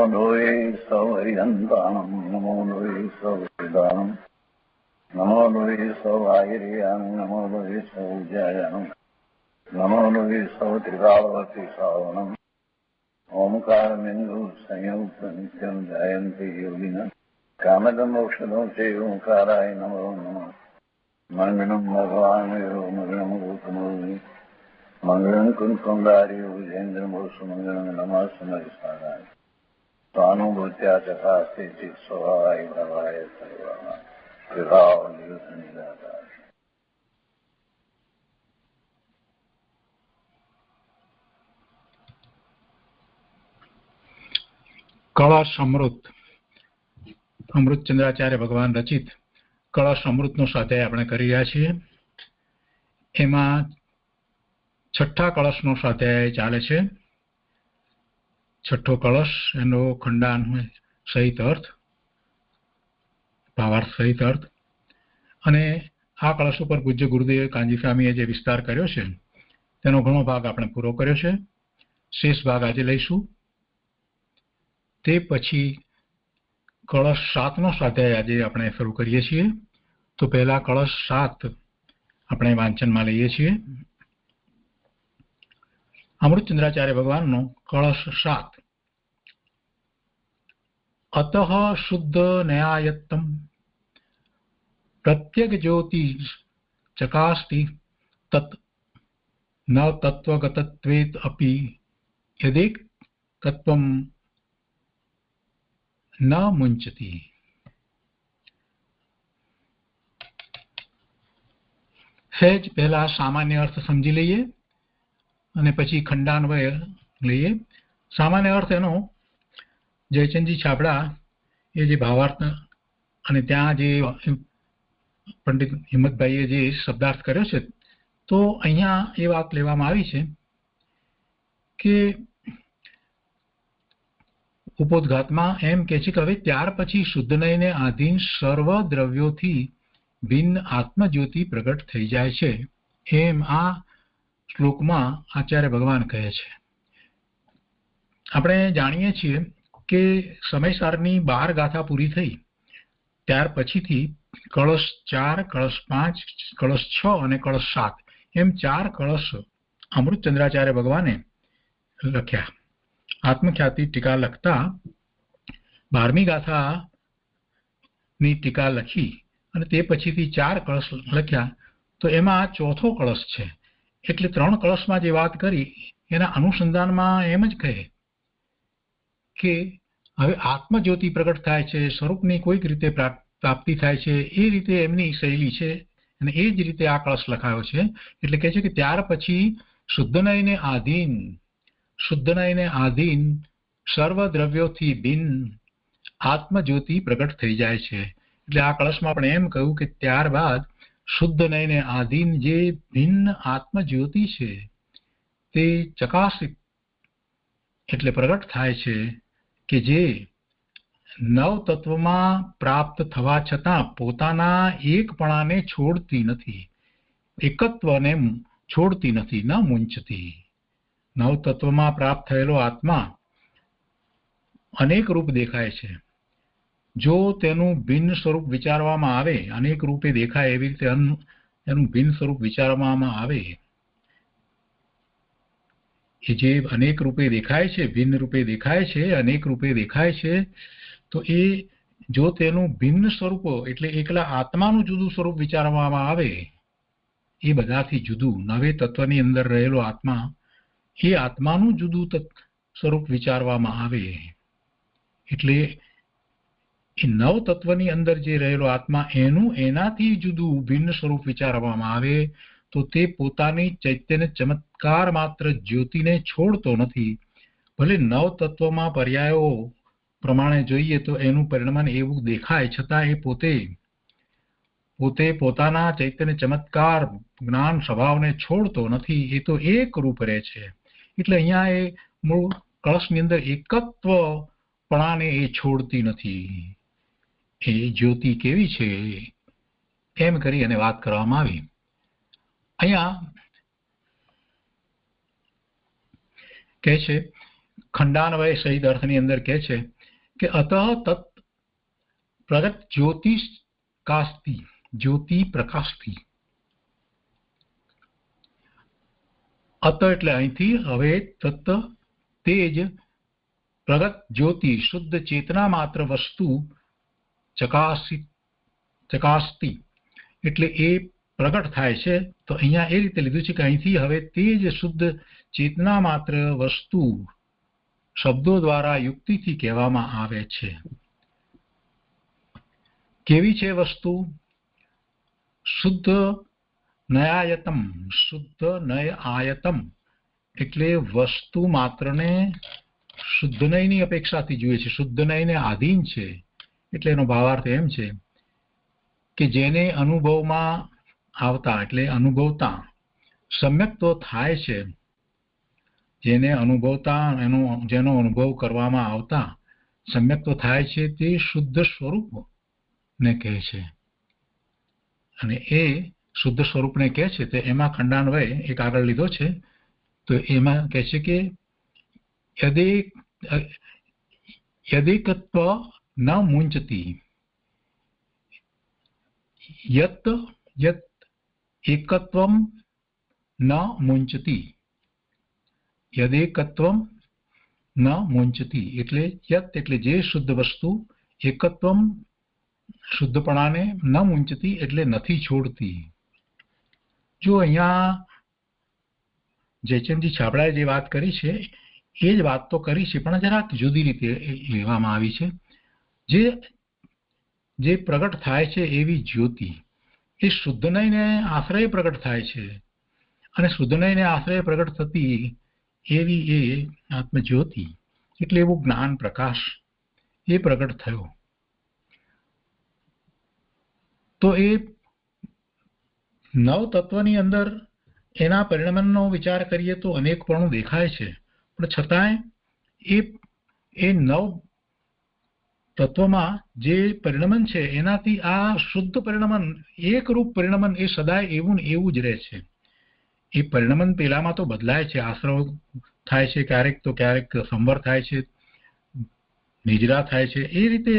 नमो लोये सौहरिदन्तानं नमो लोये सौहृदानं नमो लोये सौभागिर्यानं नमो लोये सौज्यायानं नमो लोये सौत्रिकावती सावनं ओंकारमिन्दु संयुक्त नित्यं जयन्ति योगिनः कामदमोक्षदं चैव ओंकाराय नमो नमः मङ्गलं भगवान् यो मङ्गलं गौतमोऽग्नि मङ्गलं कुञ्कुण्डार्यो विजेन्द्रमोसुमङ्गलं नमः समयसाराय स्वानुभूत्या चकास्ते चित् स्वभावाय भवाय सर्वाः विभाव निदाता। કળશ અમૃત ચંદ્રાચાર્ય ભગવાન રચિત કળશ અમૃતનો સ્વાધ્યાય આપણે કરી રહ્યા છીએ. એમાં છઠ્ઠા કળશનો સ્વાધ્યાય ચાલે છે. છઠ્ઠો કળશ એનો ખંડાન સહિત અર્થ, ભાવાર્થ સહિત અર્થ, અને આ કળશ ઉપર પૂજ્ય ગુરુદેવ કાંજી સ્વામીએ જે વિસ્તાર કર્યો છે તેનો ઘણો ભાગ આપણે પૂરો કર્યો છે. શેષ ભાગ આજે લઈશું. તે પછી કળશ 7નો સ્વાધ્યાય આજે આપણે શરૂ કરીએ છીએ. તો પહેલા કળશ 7 આપણે વાંચનમાં લઈએ છીએ. અમૃતચંદ્રાચાર્ય ભગવાનનો કળશ 7. અતઃ શુદ્ધ ન્યાયત્તમ પ્રત્યગ જ્યોતિ ચકાસ્તિ તત ન તત્વગતત્વેત અપી યદેક તત્વમ ન મુંચતી. સહેજ પહેલા સામાન્ય અર્થ સમજી લઈએ અને પછી ખંડાન્વય લઈએ. સામાન્ય અર્થ એનો જયચંદજી છાબડા એ જે ભાવાર્થ અને ત્યાં જે પંડિત હિંમતભાઈએ જે શબ્દાર્થ કર્યો છે, તો અહીંયા એ વાત લેવામાં આવી છે કે ઉપોદ્ઘાતમાં એમ કહે છે કે હવે ત્યાર પછી શુદ્ધ નયને આધીન સર્વ દ્રવ્યોથી ભિન્ન આત્મજ્યોતિ પ્રગટ થઈ જાય છે, એમ આ શ્લોકમાં આચાર્ય ભગવાન કહે છે. આપણે જાણીએ છીએ કે સમયસારની 12 ગાથા પૂરી થઈ ત્યાર પછીથી કળશ 4, કળશ 5, કળશ 6 અને કળશ 7 એમ 4 કળશ અમૃતચંદ્રાચાર્ય ભગવાને લખ્યા. આત્મખ્યાતિ ટીકા લખતા 12મી ગાથાની ટીકા લખી અને તે પછીથી 4 કળશ લખ્યા. તો એમાં ચોથો કળશ છે. એટલે 3 કળશમાં જે વાત કરી એના અનુસંધાનમાં એમ જ કહે કે હવે આત્મજ્યોતિ પ્રગટ થાય છે, સ્વરૂપની કોઈક રીતે પ્રાપ્તિ થાય છે, એ રીતે એમની શૈલી છે અને એ જ રીતે આ કળશ લખાયો છે. એટલે કહે છે કે ત્યાર પછી શુદ્ધનયને આધીન સર્વ દ્રવ્યોથી ભિન્ન આત્મજ્યોતિ પ્રગટ થઈ જાય છે. એટલે આ કળશમાં આપણે એમ કહ્યું કે ત્યારબાદ શુદ્ધ નયને આધીન જે ભિન્ન આત્મજ્યોતિ છે તે ચકાસિત એટલે પ્રગટ થાય છે કે જે નવ તત્વમાં પ્રાપ્ત થવા છતાં પોતાના એકપણાને છોડતી નથી, એકત્વને છોડતી નથી, ન મુંચતી. નવ તત્વમાં પ્રાપ્ત થયેલો આત્મા અનેક રૂપ દેખાય છે. જો તેનું ભિન્ન સ્વરૂપ વિચારવામાં આવે, અનેક રૂપે દેખાય એવી રીતે એનું ભિન્ન સ્વરૂપ વિચારવામાં આવે, એ જે અનેક રૂપે દેખાય છે, ભિન્ન રૂપે દેખાય છે, અનેક રૂપે દેખાય છે, તો એ જો તેનું ભિન્ન સ્વરૂપ એટલે એકલા આત્માનું જુદું સ્વરૂપ વિચારવામાં આવે, એ બધાથી જુદું નવે તત્વની અંદર રહેલો આત્મા, એ આત્માનું જુદું સ્વરૂપ વિચારવામાં આવે, એટલે એ નવ તત્વની અંદર જે રહેલો આત્મા એનું એનાથી જુદું ભિન્ન સ્વરૂપ વિચારવામાં આવે, તો તે પોતાની ચૈતન્ય ચમત્કાર માત્ર જ્યોતિને છોડતો નથી. ભલે નવ તત્વમાં પર્યાયો પ્રમાણે જોઈએ તો એનું પરિણામ એવું દેખાય, છતાં એ પોતે પોતાના ચૈતન્ય ચમત્કાર જ્ઞાન સ્વભાવને છોડતો નથી. એ તો એક રૂપ રહે છે. એટલે અહીંયા એ મૂળ કળશની અંદર એકત્વપણાને એ છોડતી નથી. એ જ્યોતિ કેવી છે એમ કરી અને વાત કરવામાં આવી. અહીંયા કહે છે ખંડાન્વય સહિત અર્થની અંદર કહે છે કે અતઃ તત્ પ્રગટ જ્યોતિષ્કાસ્તિ, જ્યોતિ પ્રકાશથી. અત એટલે અહીંથી, હવે તત્ તેજ, પ્રગટ જ્યોતિ શુદ્ધ ચેતના માત્ર વસ્તુ ચકાસતી એટલે એ પ્રગટ થાય છે. તો અહીંયા એ રીતે લીધું છે કે અહીંથી હવે તેજ શુદ્ધ ચેતના માત્ર વસ્તુ શબ્દો દ્વારા યુક્તિથી કહેવામાં આવે છે. કેવી છે વસ્તુ? શુદ્ધ નયાયતમ, શુદ્ધ નય આયતમ એટલે વસ્તુ માત્રને શુદ્ધ નયની અપેક્ષાથી જોઈએ છે, શુદ્ધ નયને આધીન છે. એટલે એનો ભાવાર્થ એમ છે કે જેને અનુભવમાં આવતા એટલે અનુભવતા સમ્યક તો થાય છે, જેને અનુભવતા જેનો અનુભવ કરવામાં આવતા સમ્યક તો થાય છે, તે શુદ્ધ સ્વરૂપને કહે છે. અને એ શુદ્ધ સ્વરૂપને કહે છે તે એમાં ખંડાન્વય એક આગળ લીધો છે. તો એમાં કહે છે કે યદેકત્વ ન મુંચતી, યત યત એકત્વમ ન મુંચતી, યદેકત્વમ ન મુંચતી એટલે યત એટલે જે શુદ્ધ વસ્તુ, એકત્વમ શુદ્ધપણાને, ન મુંચતી એટલે નથી છોડતી. જો અહીંયા જયચંદજી છાબડાએ જે વાત કરી છે એ જ વાત તો કરી છે, પણ જરાક જુદી રીતે લેવામાં આવી છે. જે પ્રગટ થાય છે એવી જ્યોતિ એ શુદ્ધ નયને આશ્રય પ્રગટ થાય છે, અને શુદ્ધ નયને આશ્રય પ્રગટ થતી એવી એ આત્મજ્યોતિ એટલે એવું જ્ઞાન પ્રકાશ એ પ્રગટ થયો. તો એ નવ તત્વની અંદર એના પરિણમનનો વિચાર કરીએ તો અનેકપણું દેખાય છે, પણ છતાંય એ નવ તત્વમાં જે પરિણમન છે એનાથી આ શુદ્ધ પરિણમન, એકરૂપ પરિણમન એ સદાય એવું ને એવું જ રહે છે. એ પરિણમન પેલામાં તો બદલાય છે, આશ્રવ થાય છે, ક્યારેક તો ક્યારેક સંવર થાય છે, નિજરા થાય છે, એ રીતે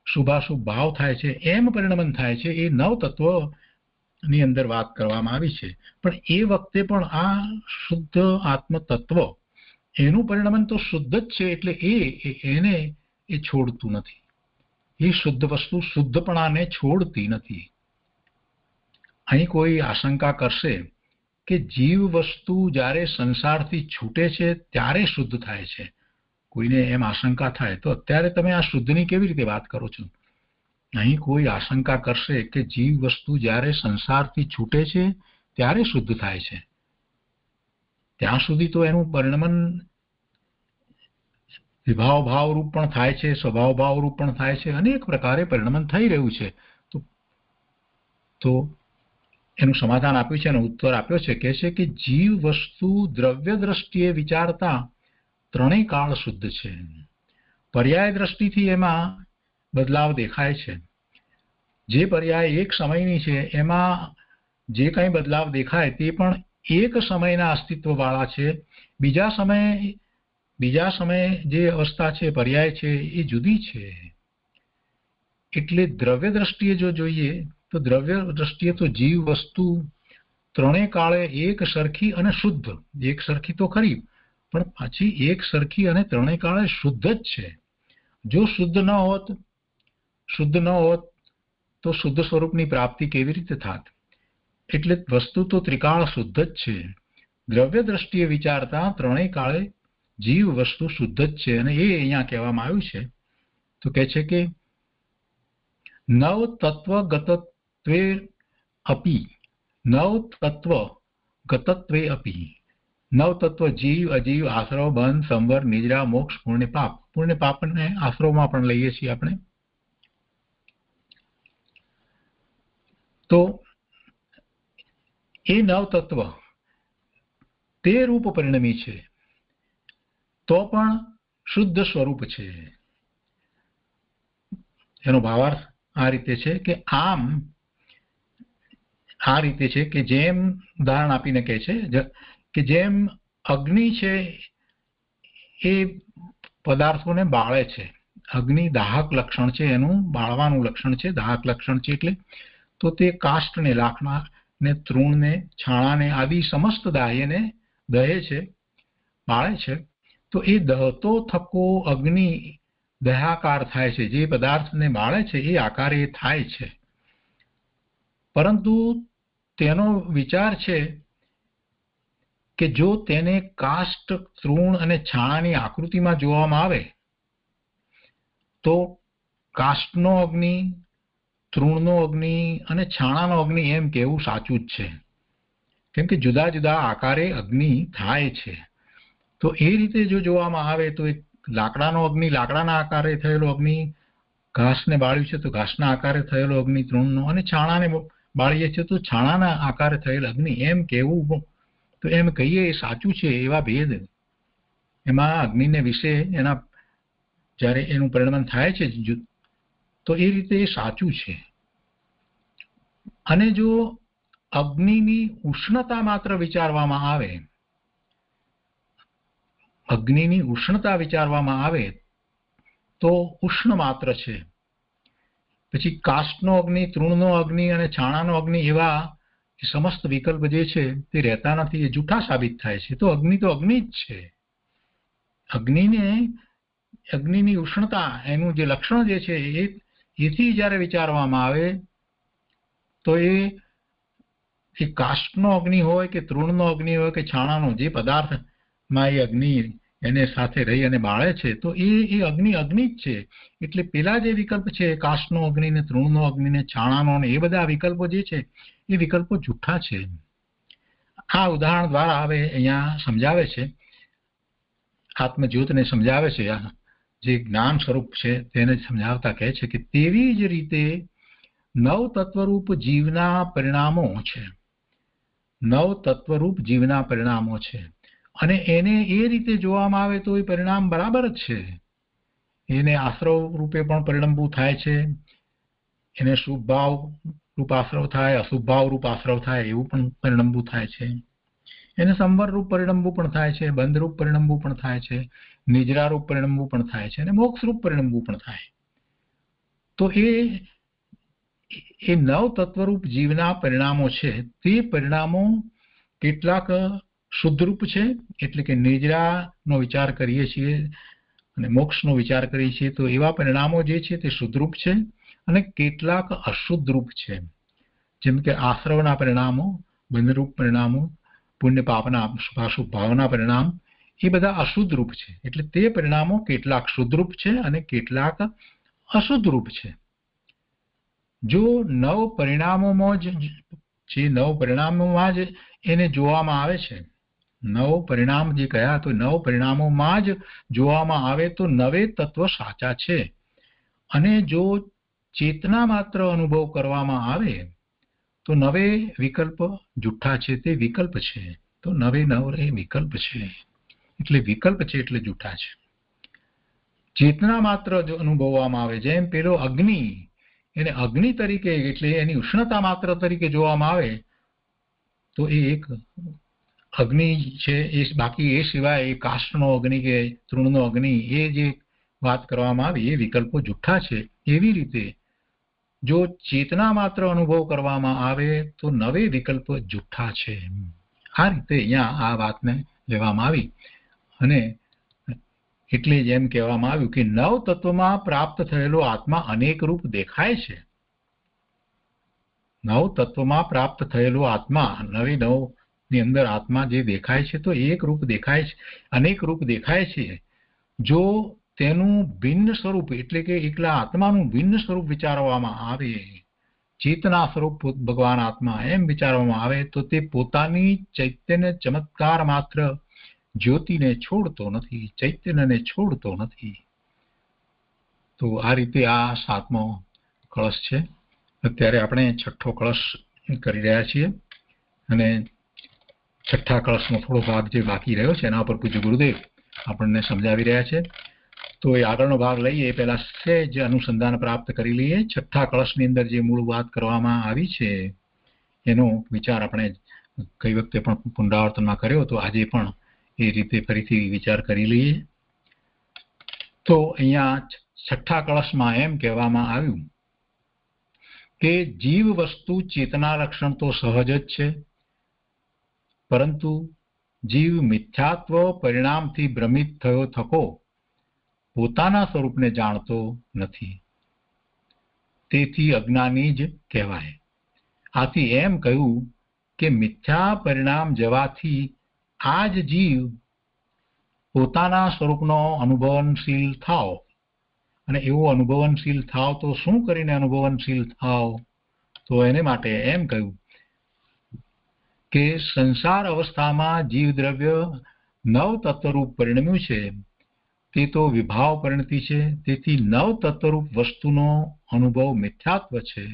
શુભાશુભ ભાવ થાય છે, એમ પરિણમન થાય છે. એ નવ તત્વની અંદર વાત કરવામાં આવી છે, પણ એ વખતે પણ આ શુદ્ધ આત્મ તત્વ એનું પરિણમન તો શુદ્ધ જ છે, એટલે એને એ છોડતું નથી. એ શુદ્ધ વસ્તુ શુદ્ધપણાને છોડતી નથી. અહીં કોઈ આશંકા કરશે કે જીવ વસ્તુ જ્યારે સંસારથી છૂટે છે ત્યારે શુદ્ધ થાય છે, કોઈને એમ આશંકા થાય તો અત્યારે તમે આ શુદ્ધની કેવી રીતે વાત કરો છો? અહીં કોઈ આશંકા કરશે કે જીવ વસ્તુ જ્યારે સંસારથી છૂટે છે ત્યારે શુદ્ધ થાય છે, ત્યાં સુધી તો એનું પરિણમન વિભાવ ભાવ રૂપ પણ થાય છે, સ્વભાવ ભાવ રૂપ પણ થાય છે, અનેક પ્રકારે પરિણમન થઈ રહ્યું છે. તો એનું સમાધાન આપ્યું છે અને ઉત્તર આપ્યો છે, કહે છે કે જીવ વસ્તુ દ્રવ્ય દ્રષ્ટિએ વિચારતા ત્રણેય કાળ શુદ્ધ છે. પર્યાય દ્રષ્ટિથી એમાં બદલાવ દેખાય છે. જે પર્યાય એક સમયની છે એમાં જે કંઈ બદલાવ દેખાય તે પણ એક સમયના અસ્તિત્વ વાળા છે. બીજા સમયે જે અવસ્થા છે, પર્યાય છે, એ જુદી છે. એટલે દ્રવ્ય દ્રષ્ટિએ જો જોઈએ તો દ્રવ્ય દ્રષ્ટિએ તો જીવ વસ્તુ ત્રણેય કાળે એક સરખી અને શુદ્ધ, એક સરખી તો ખરી પણ પાછી એક સરખી અને ત્રણેય કાળે શુદ્ધ જ છે. જો શુદ્ધ ન હોત તો શુદ્ધ સ્વરૂપની પ્રાપ્તિ કેવી રીતે થાત? એટલે વસ્તુ તો ત્રિકાળ શુદ્ધ જ છે. દ્રવ્ય દ્રષ્ટિએ વિચારતા ત્રણેય કાળે જીવ વસ્તુ શુદ્ધ જ છે. અને એ અહીંયા કહેવામાં આવ્યું છે. તો કહે છે કે નવ તત્વ ગતત્વે અપી, નવ તત્વ ગતત્વે અપી, નવ તત્વ જીવ, અજીવ, આશ્રવ, બંધ, સંવર, નિજરા, મોક્ષ, પુણ્ય પાપ. પુણ્ય પાપને આશ્રવમાં પણ લઈએ છીએ આપણે. તો એ નવ તત્વ તે રૂપ પરિણમી છે તો પણ શુદ્ધ સ્વરૂપ છે. એનો ભાવાર્થ આ રીતે છે કે આ રીતે છે કે જેમ ઉદાહરણ આપીને કહે છે કે જેમ અગ્નિ છે એ પદાર્થોને બાળે છે. અગ્નિ દાહક લક્ષણ છે, એનું બાળવાનું લક્ષણ છે. દાહક લક્ષણ છે એટલે તો તે કાષ્ઠને, લાકડાને, તૃણને, છાણાને આદિ સમસ્ત દાહ્યને દહે છે, બાળે છે. તો એ દહતો થકો અગ્નિ દહાકાર થાય છે. જે પદાર્થને બાળે છે એ આકારે થાય છે. પરંતુ તેનો વિચાર છે કે જો તેને કાષ્ઠ, તૃણ અને છાણાની આકૃતિમાં જોવામાં આવે તો કાષ્ઠનો અગ્નિ, તૃણનો અગ્નિ અને છાણાનો અગ્નિ એમ કહેવું સાચું જ છે, કેમ કે જુદા જુદા આકારે અગ્નિ થાય છે. તો એ રીતે જો જોવામાં આવે તો એક લાકડાનો અગ્નિ, લાકડાના આકારે થયેલો અગ્નિ, ઘાસને બાળ્યું છે તો ઘાસના આકારે થયેલો અગ્નિ તૃણનો, અને છાણાને બાળીએ છીએ તો છાણાના આકારે થયેલ અગ્નિ એમ કહેવું, તો એમ કહીએ એ સાચું છે. એવા ભેદ એમાં અગ્નિને વિશે એના જ્યારે એનું પરિણામ થાય છે તો એ રીતે એ સાચું છે. અને જો અગ્નિની ઉષ્ણતા માત્ર વિચારવામાં આવે, અગ્નિની ઉષ્ણતા વિચારવામાં આવે તો ઉષ્ણ માત્ર છે. પછી કાષ્ઠનો અગ્નિ, તૃણનો અગ્નિ અને છાણાનો અગ્નિ એવા સમસ્ત વિકલ્પ જે છે તે રહેતા નથી, એ જૂઠા સાબિત થાય છે. તો અગ્નિ જ છે. અગ્નિની ઉષ્ણતા, એનું જે લક્ષણ જે છે એથી જ્યારે વિચારવામાં આવે તો એ કાષ્ઠનો અગ્નિ હોય કે તૃણનો અગ્નિ હોય કે છાણાનો, જે પદાર્થમાં એ અગ્નિ એને સાથે રહી અને બાળે છે તો એ અગ્નિ જ છે. એટલે પેલા જે વિકલ્પ છે, કાષ્ઠનો અગ્નિ ને, તૃણનો અગ્નિ ને, છાણાનો ને, એ બધા વિકલ્પો જે છે એ વિકલ્પો જૂઠા છે. આ ઉદાહરણ દ્વારા હવે અહીંયા સમજાવે છે, આત્મજ્યોતને સમજાવે છે. જે જ્ઞાન સ્વરૂપ છે તેને સમજાવતા કહે છે કે તેવી જ રીતે નવ તત્વરૂપ જીવના પરિણામો છે. નવ તત્વરૂપ જીવના પરિણામો છે અને એને એ રીતે જોવામાં આવે તો એ પરિણામ બરાબર જ છે. એને આશ્રવ રૂપે પણ પરિણમવું થાય છે, એને શુભ ભાવ રૂપ આશ્રવ થાય, અશુભ ભાવ રૂપ આશ્રવ થાય એવું પણ પરિણમવું થાય છે. એને સંવર રૂપ પરિણમવું પણ થાય છે, બંધ રૂપ પરિણમવું પણ થાય છે, નિજરા રૂપ પરિણમવું પણ થાય છે અને મોક્ષ રૂપ પરિણમવું પણ થાય. તો એ નવ તત્વરૂપ જીવના પરિણામો છે. તે પરિણામો કેટલાક શુદ્ધરૂપ છે, એટલે કે નિજરાનો વિચાર કરીએ છીએ અને મોક્ષનો વિચાર કરીએ છીએ તો એવા પરિણામો જે છે તે શુદ્ધરૂપ છે, અને કેટલાક અશુદ્ધ રૂપ છે, જેમ કે આશ્રવના પરિણામો, બંધરૂપ પરિણામો, પુણ્ય પાપના શુભાશુભ ભાવના પરિણામ, એ બધા અશુદ્ધ રૂપ છે. એટલે તે પરિણામો કેટલાક શુદ્ધરૂપ છે અને કેટલાક અશુદ્ધ રૂપ છે. જો નવ પરિણામોમાં જ એને જોવામાં આવે છે, નવ પરિણામ જે કયા તો નવ પરિણામોમાં જ જોવામાં આવે તો નવે તત્વ સાચા છે. અને જો ચેતના માત્ર અનુભવ કરવામાં આવે તો નવે વિકલ્પ જૂઠા છે. તે વિકલ્પ છે તો નવે નવ એ વિકલ્પ છે, એટલે વિકલ્પ છે એટલે જૂઠા છે. ચેતના માત્ર જો અનુભવવામાં આવે, જેમ પેલો અગ્નિ, એને અગ્નિ તરીકે એટલે એની ઉષ્ણતા માત્ર તરીકે જોવામાં આવે તો એ એક અગ્નિ છે. એ બાકી એ સિવાય એ કાષ્ઠનો અગ્નિ કે તૃણનો અગ્નિ એ જે વાત કરવામાં આવી એ વિકલ્પો જૂઠા છે. એવી રીતે જો ચેતના માત્ર અનુભવ કરવામાં આવે તો નવે વિકલ્પ જૂઠા છે. આ રીતે અહીંયા આ વાતને લેવામાં આવી અને એટલે જ એમ કહેવામાં આવ્યું કે નવ તત્વમાં પ્રાપ્ત થયેલો આત્મા અનેક રૂપ દેખાય છે. નવ તત્વમાં પ્રાપ્ત થયેલો આત્મા, નવે નવ ની અંદર આત્મા જે દેખાય છે તો એક રૂપ દેખાય છે, અનેક રૂપ દેખાય છે. જો તેનું ભિન્ન સ્વરૂપ એટલે કે એકલા આત્માનું ભિન્ન સ્વરૂપ વિચારવામાં આવે, ચેતના સ્વરૂપ ભગવાન આત્મા એમ વિચારવામાં આવે તો તે પોતાની ચૈતન્ય ચમત્કાર માત્ર જ્યોતિને છોડતો નથી, ચૈતન્યને છોડતો નથી. તો આ રીતે આ 7મો કળશ છે. અત્યારે આપણે 6ઠ્ઠો કળશ કરી રહ્યા છીએ અને 6ઠ્ઠા કળશનો થોડો ભાગ જે બાકી રહ્યો છે એના પર પૂજ્ય ગુરુદેવ આપણને સમજાવી રહ્યા છે. તો એ આગળનો ભાગ લઈએ પહેલા સહેજ અનુસંધાન પ્રાપ્ત કરી લઈએ. 6ઠ્ઠા કળશની અંદર જે મૂળ વાત કરવામાં આવી છે એનો વિચાર આપણે ગઈ વખતે પણ પુનરાવર્તનમાં કર્યો, તો આજે પણ એ રીતે ફરીથી વિચાર કરી લઈએ. તો અહીંયા છઠ્ઠા કળશમાં એમ કહેવામાં આવ્યું કે જીવ વસ્તુ ચેતના લક્ષણ તો સહજ જ છે, પરંતુ જીવ મિથ્યાત્વ પરિણામથી ભ્રમિત થયો થકો પોતાના સ્વરૂપને જાણતો નથી, તેથી અજ્ઞાની જ કહેવાય. આથી એમ કહ્યું કે મિથ્યા પરિણામ જવાથી આ જ જીવ પોતાના સ્વરૂપનો અનુભવનશીલ થાવ. અને એવો અનુભવનશીલ થાવ તો શું કરીને અનુભવનશીલ થાવ? તો એને માટે એમ કહ્યું કે સંસાર અવસ્થામાં જીવદ્રવ્ય નવ તત્વરૂપ પરિણમ્યું છે, તે તો વિભાવ પરિણતિ છે. તેથી નવ તત્વરૂપ વસ્તુનો અનુભવ મિથ્યાત્વ છે.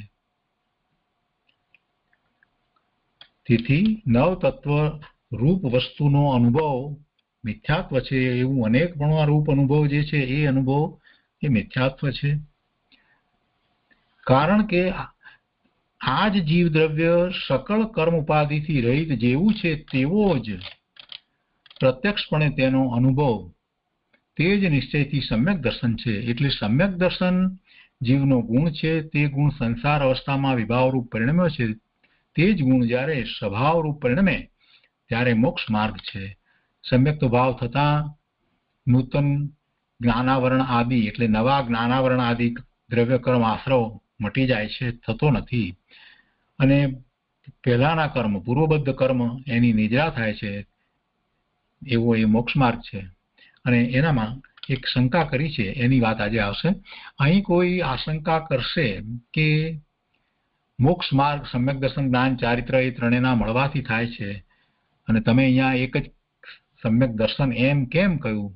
તેથી નવ તત્વ રૂપ વસ્તુનો અનુભવ મિથ્યાત્વ છે. એવું અનેકપણું રૂપ અનુભવ જે છે એ અનુભવ એ મિથ્યાત્વ છે. કારણ કે આ જ જીવદ્રવ્ય સકળ કર્મ ઉપાધિથી રહિત જેવું છે તેવો જ પ્રત્યક્ષપણે તેનો અનુભવ તે જ નિશ્ચયથી સમ્યક દર્શન છે. એટલે સમ્યક દર્શન જીવનો ગુણ છે. તે ગુણ સંસાર અવસ્થામાં વિભાવરૂપ પરિણમ્યો છે. તે જ ગુણ જ્યારે સ્વભાવરૂપ પરિણમે ત્યારે મોક્ષ માર્ગ છે. સમ્યક તો ભાવ થતા નૂતન જ્ઞાનાવરણ આદિ એટલે નવા જ્ઞાનાવરણ આદિ દ્રવ્ય કર્મ આશ્રવ મટી જાય છે, થતો નથી. અને પહેલાના કર્મ પૂર્વબદ્ધ કર્મ એની નિદ્રા થાય છે, એવો એ મોક્ષ માર્ગ છે. અને એનામાં એક શંકા કરી છે, એની વાત આજે આવશે. અહીં કોઈ આશંકા કરશે કે મોક્ષ માર્ગ સમ્યક દર્શન જ્ઞાન ચારિત્ર એ ત્રણેયના મળવાથી થાય છે, અને તમે અહીંયા એક જ સમ્યક દર્શન એમ કેમ કહ્યું?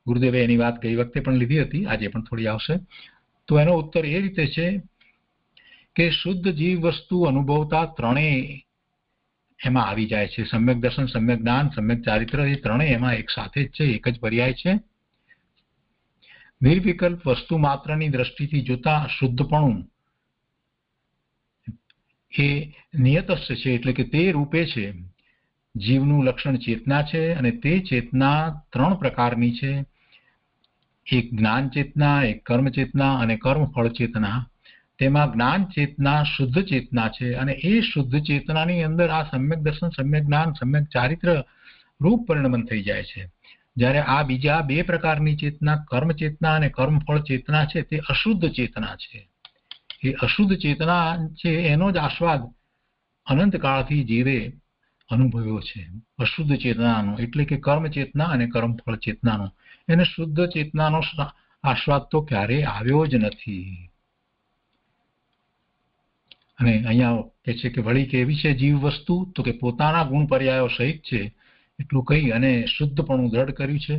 ગુરુદેવે એની વાત ગઈ વખતે પણ લીધી હતી, આજે પણ થોડી આવશે. તો એનો ઉત્તર એ રીતે છે કે શુદ્ધ જીવ વસ્તુ અનુભવતા ત્રણેય એમાં આવી જાય છે. સમ્યક દર્શન, સમ્યક જ્ઞાન, સમ્યક ચારિત્ર એ ત્રણેય એમાં એક સાથે જ છે, એક જ પર્યાય છે. નિર્વિકલ્પ વસ્તુ માત્રની દ્રષ્ટિથી જોતા શુદ્ધપણું એ નિયતસ્ય છે, એટલે કે તે રૂપે છે. જીવનું લક્ષણ ચેતના છે, અને તે ચેતના ત્રણ પ્રકારની છે. એક જ્ઞાન ચેતના, એક કર્મ ચેતના અને કર્મફળ ચેતના. તેમાં જ્ઞાન ચેતના શુદ્ધ ચેતના છે, અને એ શુદ્ધ ચેતનાની અંદર આ સમ્યક દર્શન, સમ્યક જ્ઞાન, સમ્યક ચારિત્ર રૂપ પરિણમન થઈ જાય છે. જ્યારે આ બીજા બે પ્રકારની ચેતના કર્મ ચેતના અને કર્મફળ ચેતના છે તે અશુદ્ધ ચેતના છે. એ અશુદ્ધ ચેતના છે એનો જ આસ્વાદ અનંતકાળથી જીવે અનુભવ્યો છે, અશુદ્ધ ચેતનાનો, એટલે કે કર્મ ચેતના અને કર્મફળ ચેતનાનો. એને શુદ્ધ ચેતનાનો આસ્વાદ તો ક્યારેય આવ્યો જ નથી. અને અહીંયા કહે છે કે વળી કેવી છે જીવ વસ્તુ? તો કે પોતાના ગુણ પર્યાયો સહિત છે, એટલું કહી અને શુદ્ધપણું દ્રઢ કર્યું છે.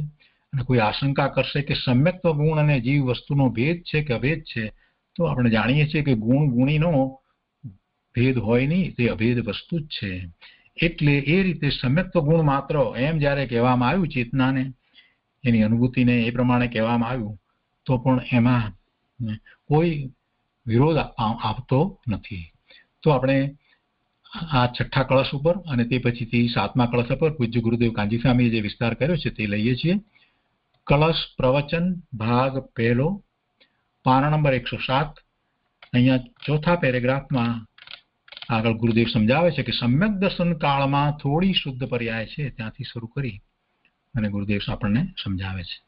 અને કોઈ આશંકા કરશે કે સમ્યક્ત ગુણ અને જીવ વસ્તુનો ભેદ છે કે અભેદ છે, તો આપણે જાણીએ છીએ કે ગુણ ગુણીનો ભેદ હોય નહીં, તે અભેદ વસ્તુ જ છે. એટલે એ રીતે સમ્યક્ત ગુણ માત્ર એમ જ્યારે કહેવામાં આવ્યું, ચેતનાને એની અનુભૂતિને એ પ્રમાણે કહેવામાં આવ્યું, તો પણ એમાં કોઈ વિરોધ આપતો નથી. તો આપણે આ છઠ્ઠા કળશ ઉપર અને તે પછીથી સાતમા કળશ ઉપર પૂજ્ય ગુરુદેવ કાંજી સ્વામીએ જે વિસ્તાર કર્યો છે તે લઈએ છીએ. કળશ પ્રવચન ભાગ પહેલો, પાના નંબર 107. અહીંયા ચોથા પેરેગ્રાફમાં આગળ ગુરુદેવ સમજાવે છે કે સમ્યક દર્શન કાળમાં થોડી શુદ્ધ પર્યાય છે, ત્યાંથી શરૂ કરી અને ગુરુદેવ આપણને સમજાવે છે.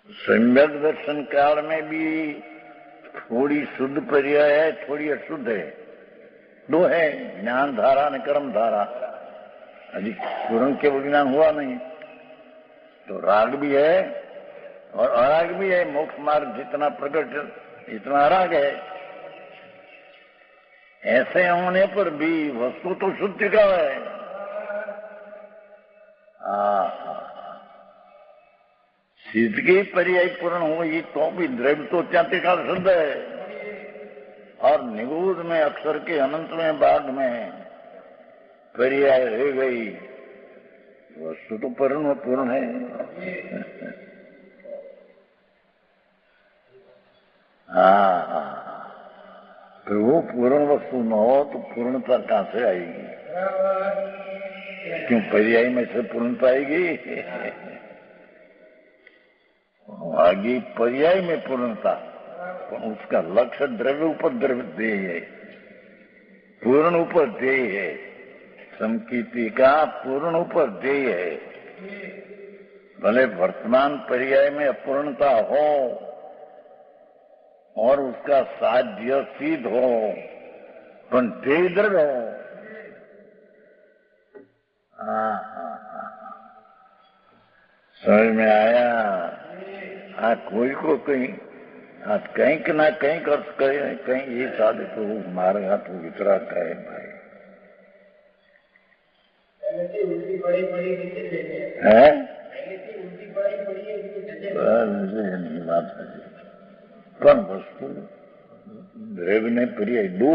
सम्यक दर्शन काल में भी थोड़ी शुद्ध पर्याय है, थोड़ी अशुद्ध है, दो है, ज्ञान धारा और कर्म धारा. अभी पूर्ण के ज्ञान हुआ नहीं, तो राग भी है और अराग भी है. मोक्ष मार्ग जितना प्रकट इतना राग है. ऐसे होने पर भी वस्तु तो शुद्ध का है. सिद्ध के पर्याय पूर्ण हुई तो भी द्रव्य तो त्यातिकाल शुद्ध है, और निगूढ़ में अक्षर के अनंत में बाग में पर्याय रह गई, वस्तु तो पूर्ण है. तो वो पूर्ण वस्तु न हो तो पूर्णता कहां से आएगी? क्यों पर्याय में से पूर्णता आएगी? आगे पर्याय में पूर्णता, उसका लक्ष्य द्रव्य ऊपर द्रव्य देय है, पूर्ण ऊपर देय है, समकीर्ति का पूर्ण ऊपर देय है। भले वर्तमान पर्याय में अपूर्णता हो और उसका साध्य सिद्ध हो, पर देय द्रव्य हो। समझ में आया? कोई को कहीं कहीं ना कहीं अर्थ करे, कहीं ये साधे तो मारे हाथ वितरा कहे भाई है बात है। पर वस्तु द्रव्य ने पर्याय दो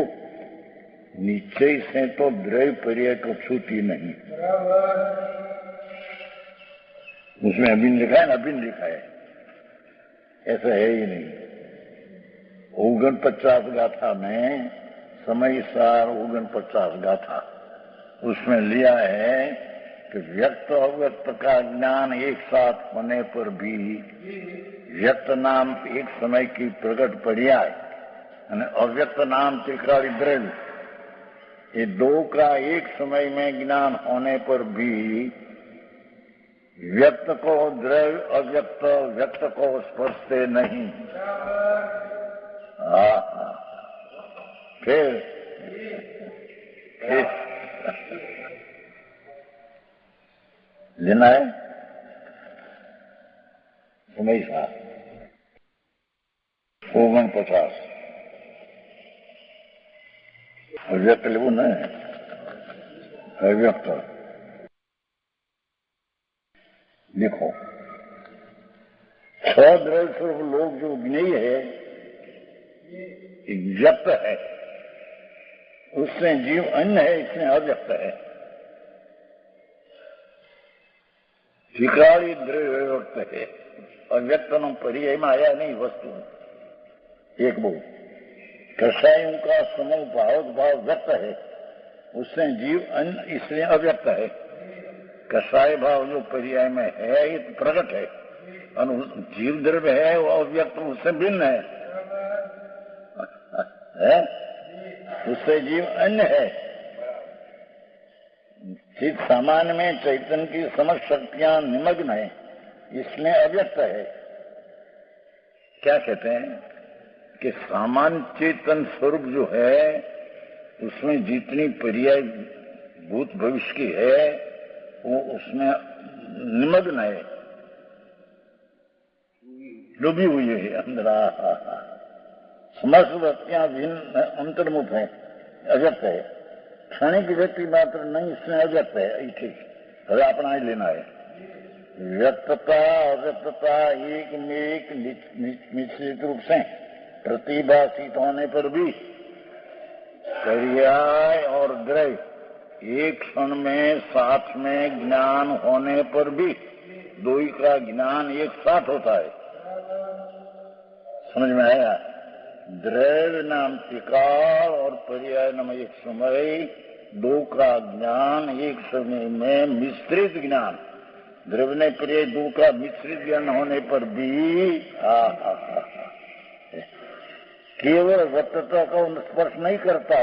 निश्चय से तो द्रव्य पर्याय को छूती नहीं। उसमें अभिन्न लिखा है ना, अभिन्न लिखा है, ऐसा है ही नहीं। 49 गाथा में समय सार 49 गाथा उसमें लिया है कि व्यक्त अव्यक्त का ज्ञान एक साथ होने पर भी व्यक्त नाम एक समय की प्रकट पर्याय और अव्यक्त नाम त्रिकाली द्रव्य, ये दो का एक समय में ज्ञान होने पर भी व्यक्त को द्रव्य अव्यक्त व्यक्त को स्पर्शते नहीं। फिर लेना है समय साथ 49 अव्यक्त लेवो न अव्यक्त लिखो। 6 द्रव्य स्वरूप लोग जो ज्ञेय है व्यक्त है, उसमें जीव अन्य है, इसमें अव्यक्त है। त्रिकाली द्रव्य व्यक्त है, अव्यक्त नो पर्याय में आया नहीं वस्तु एक बोल। कषायों का समूह भाव व्यक्त है, उससे जीव अन्य, इसलिए अव्यक्त है। कषाय भाव जो पर्याय में है ये प्रकट है, और जीव द्रव्य है वो अव्यक्त उससे भिन्न है? उससे जीव अन्य है। चित्त सामान्य में चैतन्य की समस्त शक्तियां निमग्न है, इसलिए अव्यक्त है। क्या कहते हैं कि सामान्य चेतन स्वरूप जो है उसमें जितनी पर्याय भूत भविष्य की है वो उसमें निमग्न है, डूबी हुई है अंदर। समस्त वृत्तियां भिन्न अंतर्मुख है, अव्यक्त है। क्षणिक व्यक्ति मात्र नहीं, इसमें अव्यक्त है। ठीक है, अपना ही लेना है। व्यक्तता अव्यक्तता एक में एक निश्चित रूप से प्रतिभाषित होने पर भी पर्याय और द्रव्य एक क्षण में साथ में ज्ञान होने पर भी दो ही का ज्ञान एक साथ होता है। समझ में आया? द्रव्य नाम त्रिकाल और पर्याय नाम एक समय, दो का ज्ञान एक समय में मिश्रित ज्ञान। द्रव्य ने पर्याय दो का मिश्रित ज्ञान होने पर भी केवल व्यक्तता को स्पर्श नहीं करता,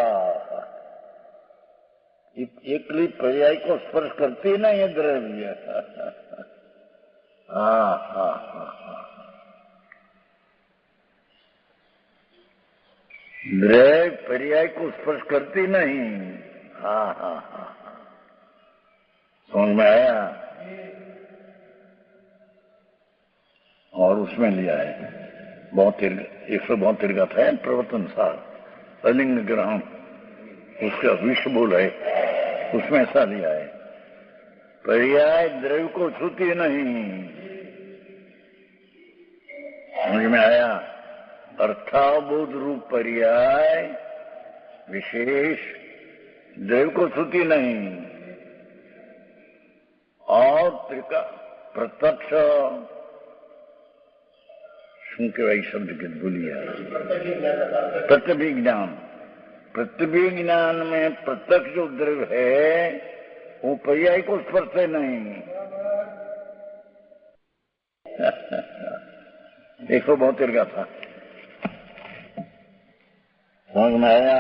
एकली पर्याय को स्पर्श करती नहीं है द्रव्य। द्रव्य पर्याय को स्पर्श करती नहीं। समझ में आया? और उसमें लिया है 172 गाथा है प्रवर्तन सार अलिंग ग्रहण, उसका विश्व बोल है, उसमें ऐसा लिया है पर्याय द्रव्य को छूती नहीं। समझ में आया? अर्थावबोध रूप पर्याय विशेष द्रव्य को छूती नहीं, और प्रत्यक्ष શું કહેવાય શબ્દ કે ભૂલી ગયા, પ્રત્યભિજ્ઞાન पृथ्वी ज्ञान में प्रत्यक्ष जो द्रव्य है वो पर्याय को स्पर्श नहीं। 172 का था, समझ में आया?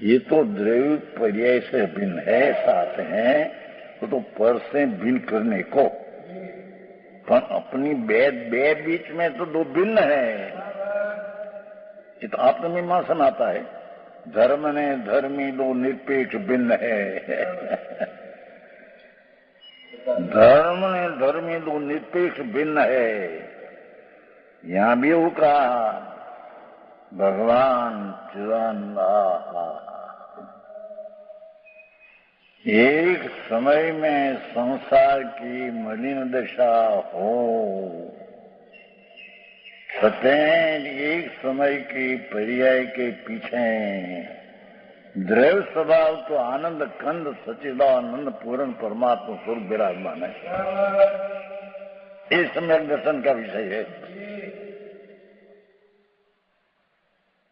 ये तो द्रव्य पर्याय से भिन्न है, साथ हैं तो पर से भिन्न करने को, पर अपनी बे बीच में तो दो भिन्न है। ये तो आत्ममीमांसा में आता है, धर्म ने धर्मी दो निरपेक्ष भिन्न है। धर्म ने धर्मी दो निरपेक्ष भिन्न है। यहां भी वो कहा भगवान चिदानंद एक समय में संसार की मलिन दशा हो, सतें एक समय की पर्याय के पीछे द्रव्य स्वभाव तो आनंद कंद सच्चिदानंद पूर्ण परमात्मा स्वरूप विराजमान है। ये सम्यक दर्शन का विषय है।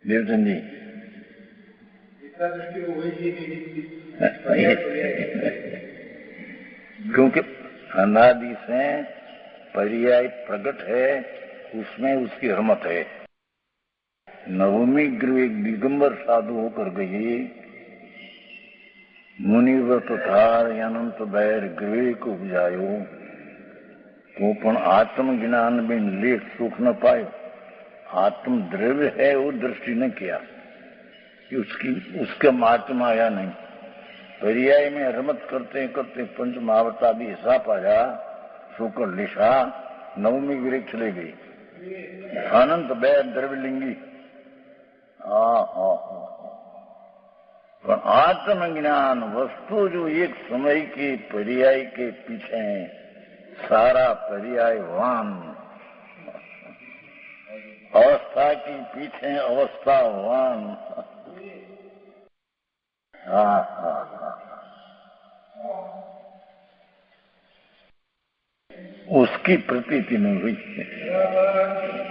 देवचंद जी क्योंकि अनादि से पर्याय प्रकट है, उसमें उसकी रहमत है। नवमी गृह एक दिगंबर साधु होकर गई, मुनिव्रत थार अनंत बैर गृह को उपजायो, तो पण आत्मज्ञान में लेख सुख न पायो। आत्म द्रव्य है वो दृष्टि न किया, उसका महात्मा आया नहीं। पर्याय में रहमत करते करते पंच महावता भी हिसाब आया, शुक्र लिशा नवमी गिरे चले गई। अनंत बैर द्रव्यलिंगी पर आत्मज्ञान वस्तु जो एक समय के पर्याय के पीछे सारा पर्यायवान, अवस्था की पीछे अवस्थावान। उसकी प्रतीति नहीं हुई,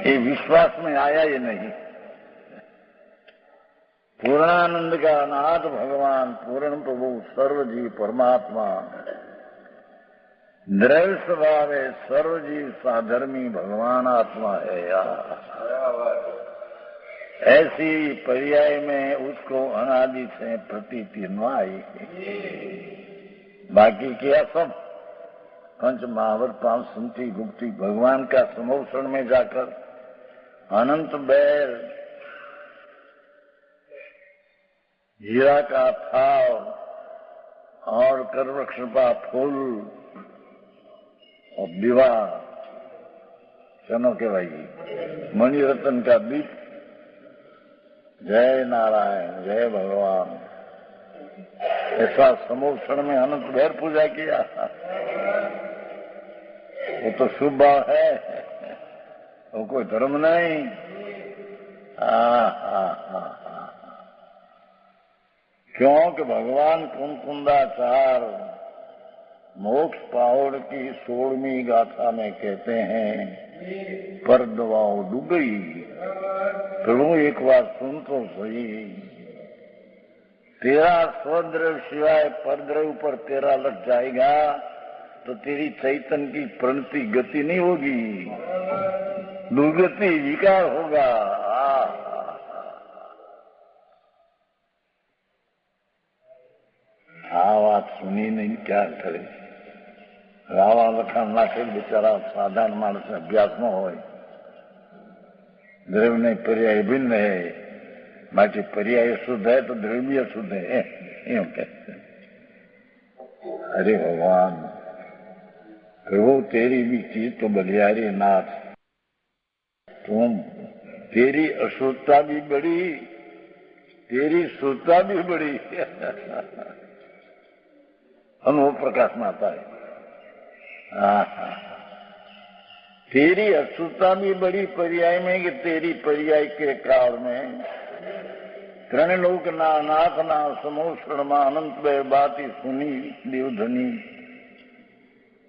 ये विश्वास में आया ये नहीं। पूर्णानंद का अनाथ भगवान पूर्ण प्रभु सर्वजीव परमात्मा द्रव्य स्वभाव है, सर्वजीव साधर्मी भगवान आत्मा है यार। ऐसी पर्याय में उसको अनादि से प्रतीति न आई। बाकी क्या सब पंच महावर पांच सुनती गुप्ती भगवान का समोषण में जाकर अनंत बैर हीरा का थाव और करवृक्ष का फूल और विवाह चनो के भाई मणिरत्न का दीप, जय नारायण जय भगवान, ऐसा समोषण में अनंत बैर पूजा किया। वो तो शुभ भाव है, वो कोई धर्म नहीं। क्योंकि भगवान कुंकुंदाचार मोक्ष पावड़ की 16वीं गाथा में कहते हैं, पर दवाओ डूबई। प्रभु एक बार सुन तो सही, तेरा स्वद्रव्य सिवाय परद्रव्य पर तेरा लग जाएगा तो तेरी चैतन्य की प्रणति गति नहीं होगी, दुर्गति विकार होगा। बात सुनी नहीं, क्या करे। रावा लखन नाखे बेचारा साधारण मानस ने अभ्यास न हो, द्रव्य ने पर्याय भिन्न है, बाकी पर्याय शुद्ध है तो द्रव्य अशुद्ध है, यूं कहते। अरे भगवान प्रभु तेरी भी चीज तो बलियारी नाथ, तुम तेरी अशुद्धता भी बड़ी, तेरी शुद्धता भी बड़ी। अनुभव प्रकाश में आता है। तेरी अशुद्धता भी बड़ी पर्याय में कि तेरी पर्याय के काल में त्रिलोक ना नाथ ना समोषण में अनंत में बाती सुनी देवधनी,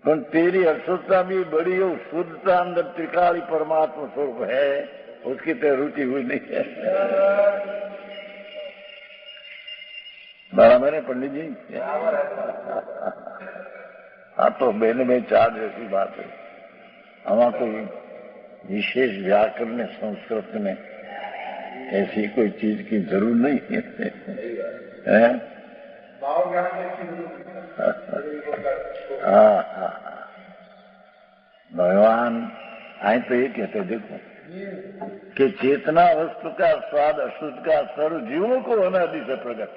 पर तेरी अशुद्धता भी बड़ी हो, शुद्धता अंदर त्रिकाली परमात्मा स्वरूप है, उसकी तो रुचि हुई नहीं है। बराबर है पंडित जी? हाँ, तो बेने में चार जैसी बात है। हमारा कोई विशेष व्याकरण संस्कृत में ऐसी कोई चीज की जरूर नहीं है। हाँ, भगवान आए तो ये कहते देखो कि चेतना वस्तु का स्वाद अशुद्ध का सर्व जीवों को अनादि से प्रकट।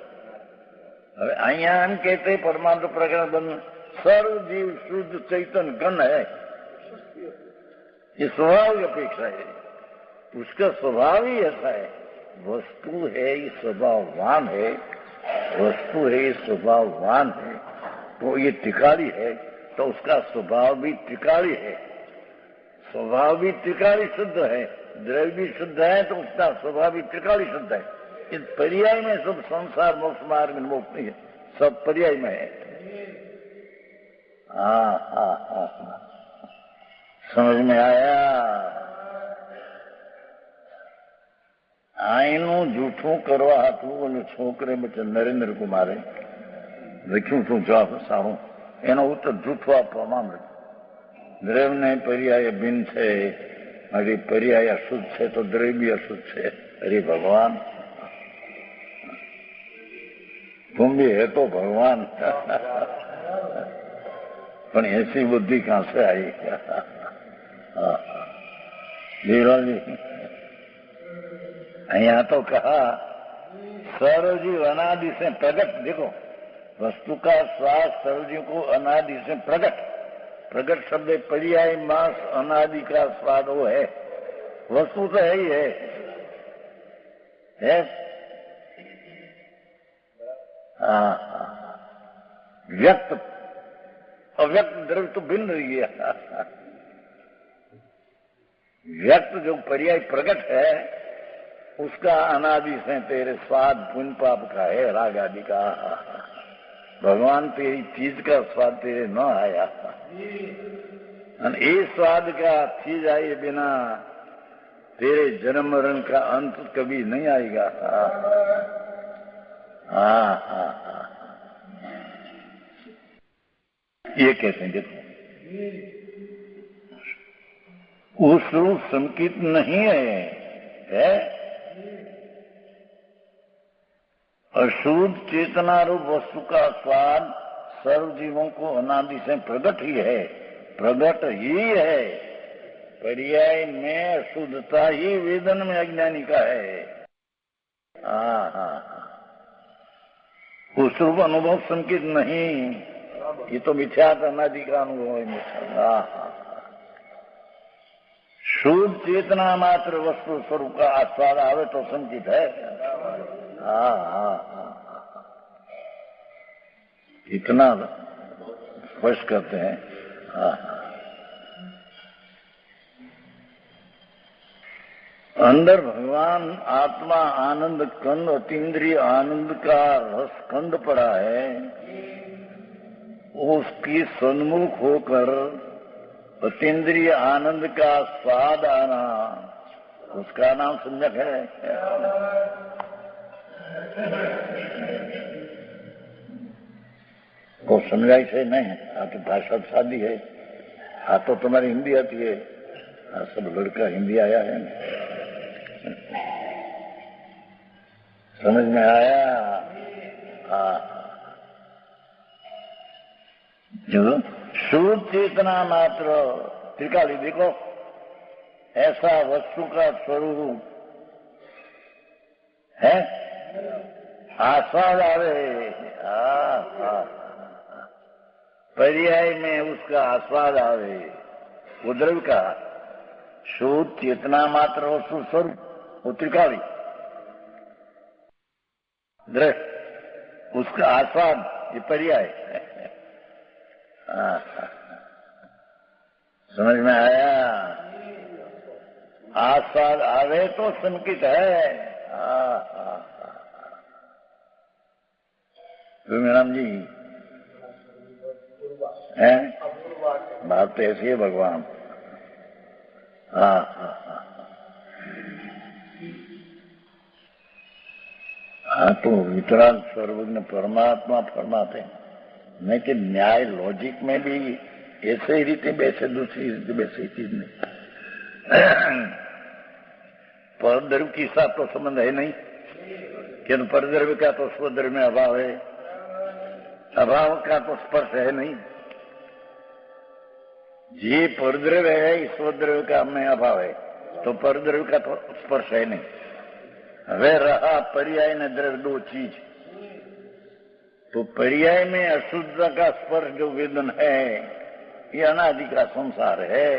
હવે અહીંયા એમ કહેते परमाणु प्रकरण बंद सर्व जीव शुद्ध चैतन गण है, ये स्वभाव की अपेक्षा है, उसका स्वभाव ही ऐसा है। वस्तु है ये स्वभाववान है, वस्तु है ये स्वभाववान है, तो ये टिकाली है तो उसका स्वभाव भी टिकाली है। स्वभाव भी टिकाली शुद्ध है, द्रव्य भी शुद्ध है तो उसका स्वभाव भी टिकाली शुद्ध है। इस पर्याय में सब संसार मोक्ष मार्ग मोक्ष नहीं है, सब पर्याय में है। हाँ, समझ में आया? આઈનું જૂઠું કરવા હતું અને છોકરે બચે નરેન્દ્ર કુમારે લખ્યું શું જવાબ સારું, એનો ઉત્તર જૂઠો આપવામાં આવ્યો। દ્રવ્ય પર્યાય ભિન્ન છે, હરી પર્યાય અશુદ્ધ છે તો દ્રવ્ય અશુદ્ધ છે। હરે ભગવાન, तुम भी है तो भगवान, पर ऐसी बुद्धि कहां से आई? धीरो जी, यहाँ तो कहा सर्वजीव अनादि से प्रकट। देखो, वस्तु का स्वाद सर्वजीव को अनादि से प्रकट। प्रकट शब्द पर्याय मास अनादि का स्वाद वो है, वस्तु तो है ही है? हाँ, व्यक्त अव्यक्त द्रव्य तो भिन्न रही है। व्यक्त जो पर्याय प्रकट है उसका अनादि से तेरे स्वाद पुण्य पाप का है, राग आदि का। भगवान तेरी चीज का स्वाद तेरे न आया, ये स्वाद का चीज आए बिना तेरे जन्म मरण का अंत कभी नहीं आएगा। हाँ, ये कहते हैं देखो, उस रूप संकित नहीं है? अशुद्ध चेतना रूप वस्तु का स्वाद सर्व जीवों को अनादि से प्रकट ही है, प्रकट ही है। पर्याय में अशुद्धता ही वेदन में अज्ञानी का है। हाँ, उस रूप अनुभव संकित नहीं, ये तो मिथ्यात अनादि का अनुभव है। शुद्ध चेतना मात्र वस्तु स्वरूप का आस्वाद आवे तो संकित है। हाँ, इतना स्पष्ट करते हैं। अंदर भगवान आत्मा आनंद कंद अतीन्द्रिय आनंद का रस कंद पड़ा है, उसकी सन्मुख होकर अतीन्द्रिय आनंद का स्वाद आना, उसका नाम सम्यक है। को समझाई से नहीं, आपकी भाषा सादी है। हाँ, तो तुम्हारी हिंदी आती है, सब लड़का हिंदी आया है, समझ में आया? हाँ, जो शुद्ध चेतना मात्र त्रिकाली देखो, ऐसा वस्तु का स्वरूप है, आस्वाद आवे। पर्याय में उसका आस्वाद आवे, द्रव्य का शुद्ध चेतना मात्र वस्तु स्वरूप वो त्रिकाली द्रव्य, उसका आस्वाद ये पर्याय। समझ में आया? आस्वाद आवे तो संकित है। मैडम जी हैं, बात तो ऐसी है भगवान। हाँ, तो वितराग सर्वज्ञ परमात्मा फरमाते हैं, नहीं कि न्याय लॉजिक में भी ऐसे ही रीते बैसे, दूसरी रीते बैसे चीज नहीं। परद्रव्य के साथ तो संबंध है नहीं, कि परद्रव्य का तो स्वद्रव्य में अभाव है, अभाव का तो स्पर्श है नहीं। ये परद्रव्य है, इस स्वद्रव्य का में अभाव है, तो परद्रव्य का तो स्पर्श है नहीं। હવે रहा पर्याय ने द्रव्य दो चीज, तो पर्याय में अशुद्ध का स्पर्श जो वेदन है, ये अनादि का संसार है।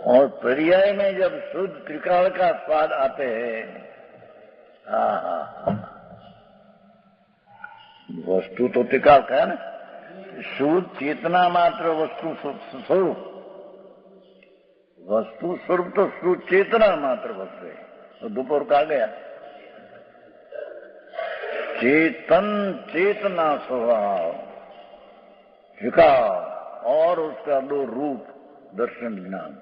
और पर्याय में जब शुद्ध त्रिकाल का स्वाद आते हैं, वस्तु तो त्रिकाल का है ना, शुद्ध चेतना मात्र वस्तु स्वरूप, वस्तु स्वरूप तो शुद्ध चेतना मात्र वस्तु है। तो दोपहर का गया चेतन, चेतना स्वभाव विकार, और उसका दो रूप, दर्शन ज्ञान,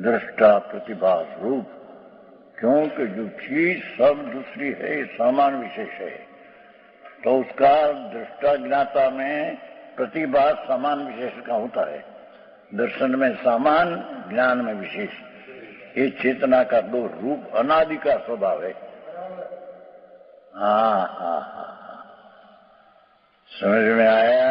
दृष्टा प्रतिभास रूप। क्योंकि जो चीज सब दूसरी है, सामान विशेष है, तो उसका दृष्टा ज्ञाता में प्रतिभास समान विशेष का होता है। दर्शन में सामान, ज्ञान में विशेष। ये चेतना का दो रूप अनादि का स्वभाव है। समझ में आया?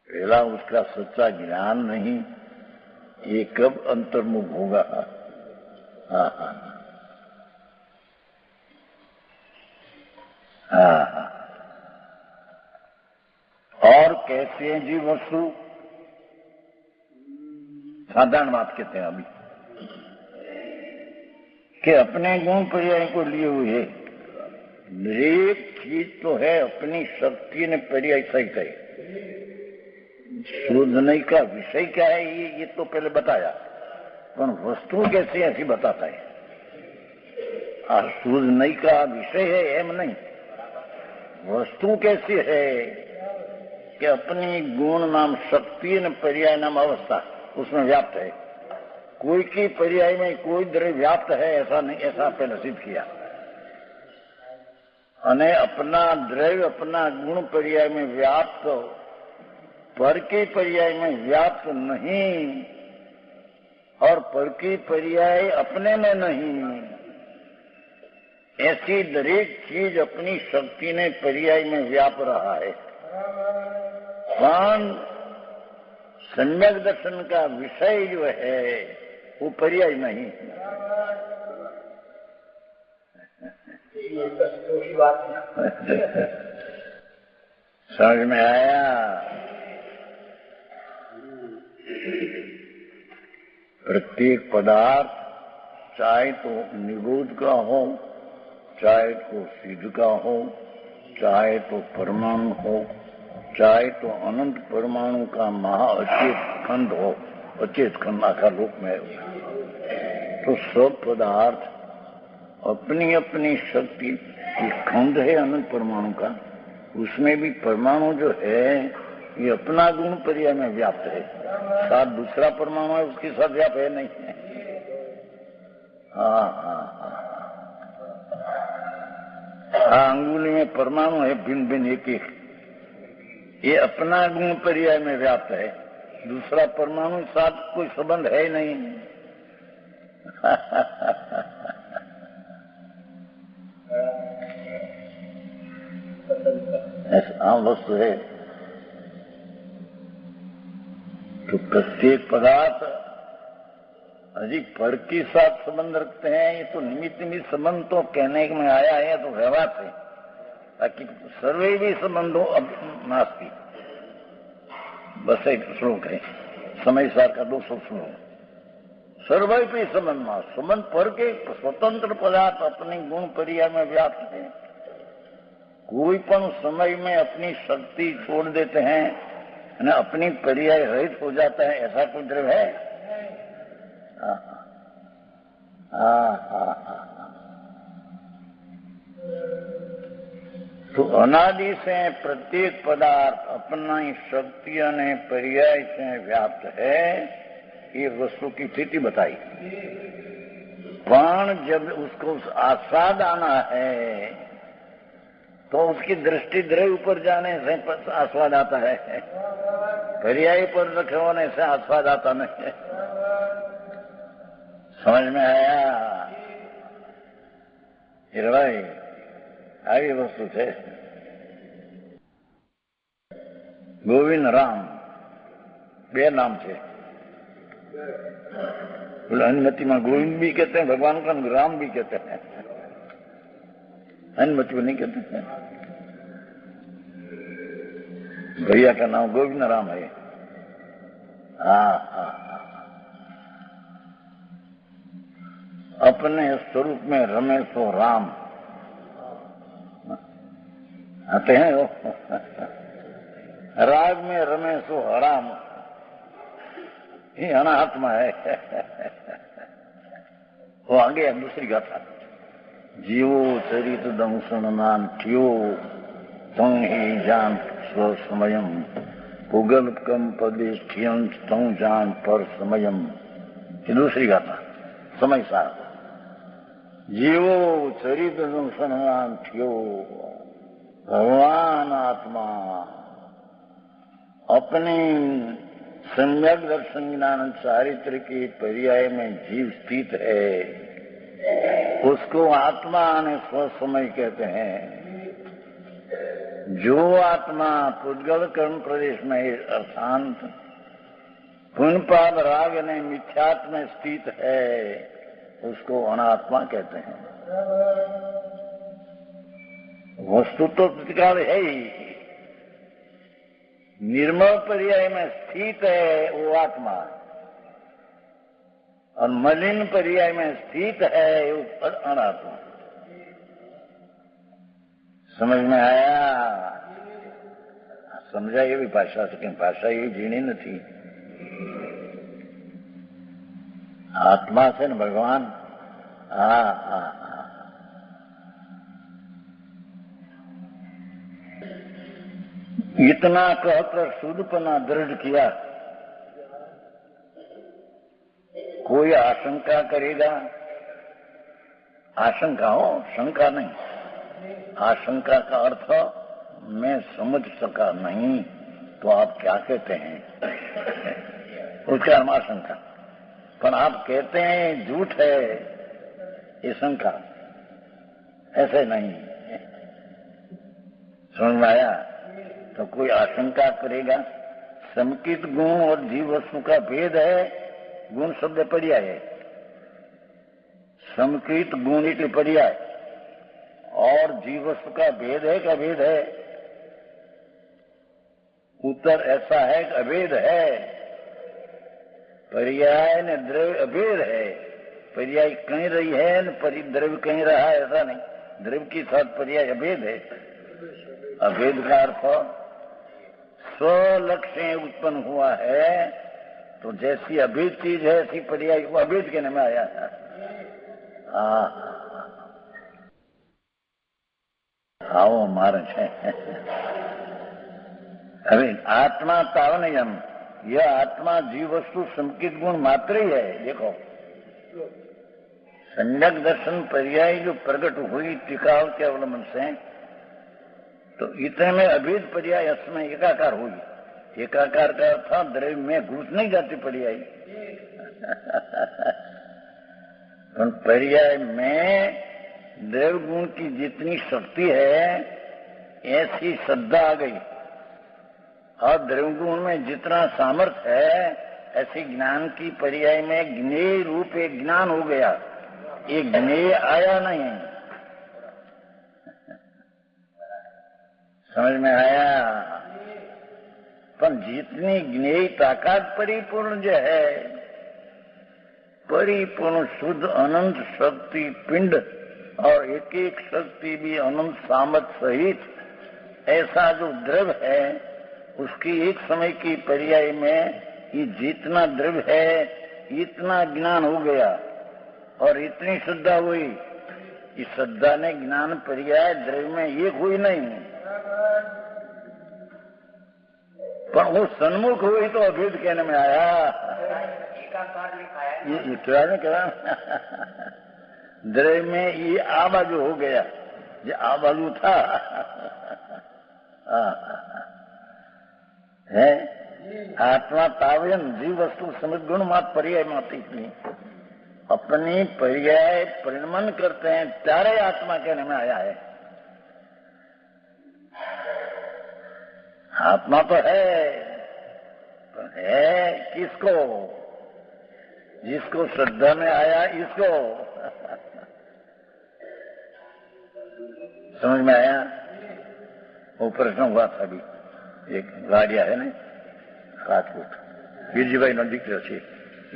पहला उसका सच्चा ज्ञान नहीं, ये कब अंतर्मुख होगा? और कैसे हैं जीव वस्तु? साधारण बात कहते हैं अभी, कि अपने गुण पर्याय को लिए हुए एक चीज तो है, अपनी शक्ति ने पर्याय सहित है। शोधने का विषय क्या है ये तो पहले बताया, पर वस्तु कैसी ऐसी बताता है। शोधने का विषय है एम नहीं, वस्तु कैसी है कि अपनी गुण नाम शक्ति न पर्याय नाम अवस्था उसमें व्याप्त है। कोई की पर्याय में कोई द्रव्य व्याप्त है ऐसा नहीं, ऐसा पहले सिद्ध किया। अने अपना द्रव्य अपना गुण पर्याय में व्याप्त, पर के पर्याय में व्याप्त नहीं, और पर की पर्याय अपने में नहीं। ऐसी दरेक चीज अपनी शक्ति ने पर्याय में व्याप रहा है, पर सम्यक दर्शन का विषय जो है वो पर्याय नहीं। समझ में आया? प्रत्येक पदार्थ चाहे तो निरोध का हो, चाहे तो सिद्ध का हो, चाहे तो परमाणु हो, चाहे तो अनंत परमाणु का महाअचेत खंड हो, अचेत खंड आखा लोक में हो, तो सब पदार्थ अपनी अपनी शक्ति की खंड है अनंत परमाणु का, उसमें भी परमाणु जो है ये अपना गुण पर्याय में व्याप्त है। साथ दूसरा परमाणु है उसके साथ व्याप्त है नहीं है। अंगुली में परमाणु है भिन्न भिन्न एक एक, ये अपना गुण पर्याय में व्याप्त है, दूसरा परमाणु साथ कोई संबंध है नहीं। ऐसा आम वस्तु है। तो प्रत्येक पदार्थ अधिक पर के साथ संबंध रखते हैं। ये तो निमित्त निमित्त संबंध तो कहने में आया है तो व्यवहार से, ताकि सर्वे भी संबंधों अब नास्ती। बस एक श्लोक है समय सार का 200 श्लोक। सर्वे भी संबंध में संबंध पर के स्वतंत्र पदार्थ अपने गुण पर्याय में व्याप्त है। कोई पण समय में अपनी शक्ति छोड़ देते हैं और अपनी पर्याय रहित हो जाता है, ऐसा कोई द्रव्य है? तो अनादि से प्रत्येक पदार्थ अपनी शक्ति ने पर्याय से व्याप्त है, एक वस्तु की स्थिति बताई, पण जब उसको आस्वाद आना है तो उसकी दृष्टि द्रव्य पर जाने से आस्वाद आता है, पर्याय पर रखे होने से आस्वाद आता नहीं है। समझ में आया? भाई આવી વસ્તુ છે। गोविंद राम बे नाम છે। अनुमति में गोविंद भी कहते हैं भगवान का, राम भी कहते हैं, अनुमति में नहीं कहते हैं। भैया का नाम गोविंद राम है। हाँ हाँ, अपने स्वरूप में रमे सो राम आते हैं वो, राग में रमे सो हराम, ये अनात्मा है। वो आगे दूसरी गाथा, जीवो चरित दंसन नान ठियो तंग ही जान स्व समयम पुगल कम पदेश ठियं तंग जान पर समयम। ये दूसरी गाथा समय सार, जीवो चरित दंसन नान ठियो, भगवान आत्मा अपने सम्यक दर्शन ज्ञान चारित्र के पर्याय में जीव स्थित है, उसको आत्मा ने स्वसमय कहते हैं। जो आत्मा पुद्गल कर्म प्रदेश में अर्थांत पुण्यपाद राग ने मिथ्यात्म में स्थित है, उसको अनात्मा कहते हैं। वस्तु तो प्रतिकाल है ही, निर्मल पर्याय में स्थित है वो आत्मा, और मलिन पर्याय में स्थित है वो अनात्मा। समझ में आया? समझा ये भी भाषा से, भाषा ये जीनी नहीं, आत्मा से न भगवान। हाँ हाँ, इतना कहकर शुद्धपना दृढ़ किया। कोई आशंका करेगा, आशंका हो, शंका नहीं, आशंका का अर्थ मैं समझ सका नहीं तो आप क्या कहते हैं, उसका नाम आशंका। पर आप कहते हैं झूठ है, ये शंका, ऐसे नहीं। समझ में आया? तो कोई आशंका करेगा, समकित गुण और जीव वस्तु का भेद है, गुण शब्द पर्याय है, समकित गुण इतने पर्याय, और जीव वस्तु का भेद है का भेद है? उत्तर ऐसा है कि अभेद है। पर्याय ने द्रव्य अभेद है, पर्याय कहीं रही है न द्रव्य कहीं रहा है, ऐसा नहीं, द्रव्य की साथ पर्याय अभेद है। अभेद का अर्थ स्वलक्ष्य उत्पन्न हुआ है, तो जैसी अभेद चीज है ऐसी पर्याय को अभेद कहने में आया है। आओ मारे है। अभी आत्मा तावनयम, यह आत्मा जीव वस्तु संकित गुण मात्र ही है। देखो, सम्यक दर्शन पर्याय जो प्रकट हुई टिकाव के अवलंबन से, तो इतने में अभेद पर्याय असमय एकाकार हुई। एकाकार का अर्थ द्रव्य में घुस नहीं जाती पर्याय, तो पर्याय में द्रव्य गुण की जितनी शक्ति है ऐसी श्रद्धा आ गई, और द्रव्य गुण में जितना सामर्थ्य है ऐसी ज्ञान की पर्याय में ज्ञेय रूप एक ज्ञान हो गया, एक ज्ञेय आया नहीं। समझ में आया? पर जितनी ज्ञेय ताकत परिपूर्ण जो है, परिपूर्ण शुद्ध अनंत शक्ति पिंड, और एक एक शक्ति भी अनंत सामर्थ सहित ऐसा जो द्रव्य है, उसकी एक समय की पर्याय में ये जितना द्रव्य है इतना ज्ञान हो गया, और इतनी श्रद्धा हुई। इस श्रद्धा ने ज्ञान पर्याय द्रव्य में एक हुई नहीं, पर वो सन्मुख हुई तो अभेद कहने में आया। એકાકાર लिखाया ये क्या ने कहा द्रव्य में ये आ बाजू हो गया, ये आ बाजू था है आत्मा ताव्यन जीव वस्तु समित गुण मात पर्याय माती अपनी पर्याय परिणमन करते हैं ત્યારે आत्मा कहने में आया है। आत्मा तो है किसको? जिसको श्रद्धा में आया इसको समझ में आया? वो प्रश्न हुआ था अभी एक गाड़िया है ना राजपूत गिरजीभाई नो दीकरो छे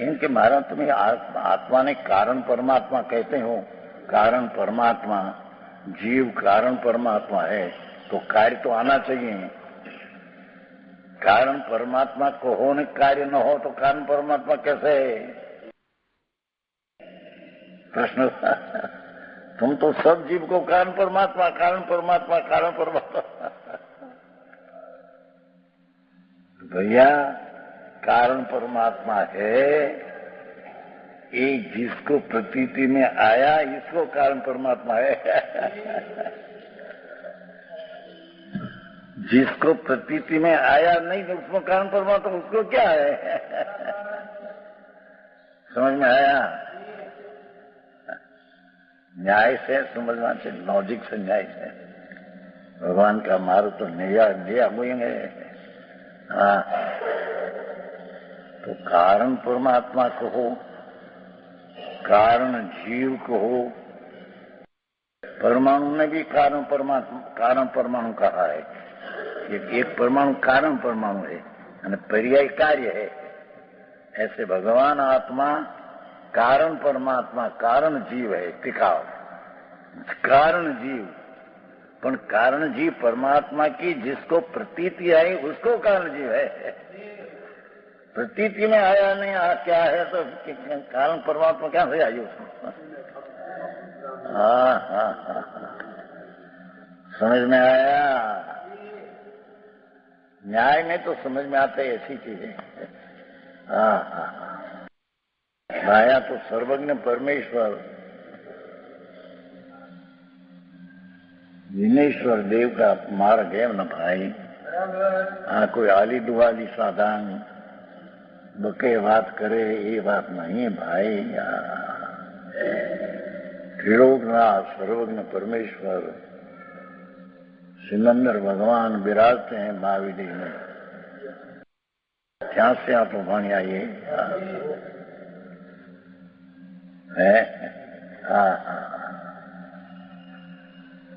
एम के मारा तुम्हें आत्मा ने कारण परमात्मा कहते हो, कारण परमात्मा जीव कारण परमात्मा है तो कार्य तो आना चाहिए। कारण परमात्मा को हो न कार्य न हो तो कारण परमात्मा कैसे? प्रश्न तुम तो सब जीव को कारण परमात्मा कारण परमात्मा कारण परमात्मा भैया कारण परमात्मा है, एक जिसको प्रतीति में आया इसको कारण परमात्मा है जिसको प्रतीति में आया नहीं तो उसको कारण परमात्मा उसको क्या है समझ में आया? न्याय से समझना चाहिए, लॉजिक से न्याय से। भगवान का मारो तो नया बोएंगे। हाँ तो कारण परमात्मा को हो, कारण जीव को हो, परमाणु ने भी कारण परमात्मा कारण परमाणु कहा है। एक परमाणु कारण परमाणु है और पर्याय कार्य है। ऐसे भगवान आत्मा कारण परमात्मा कारण जीव है। टिकाओ कारण जीव पर कारण जीव परमात्मा की जिसको प्रतीति आई उसको कारण जीव है। प्रतीति में आया नहीं क्या है तो कारण परमात्मा क्या से आई उसको? हाँ हाँ हाँ समझ में आया? न्याय में तो समझ में आते ऐसी चीजें। हाँ हाँ माया तो सर्वज्ञ परमेश्वर जिनेश्वर देव का मार्ग है न भाई। हाँ कोई आली दुआली साधान बके बात करे ये बात नहीं भाई। त्रिलोकनाथ सर्वज्ञ परमेश्वर सिमंदर भगवान विराजते हैं महाविधि में। क्या से आप वाणी आइए है? हाँ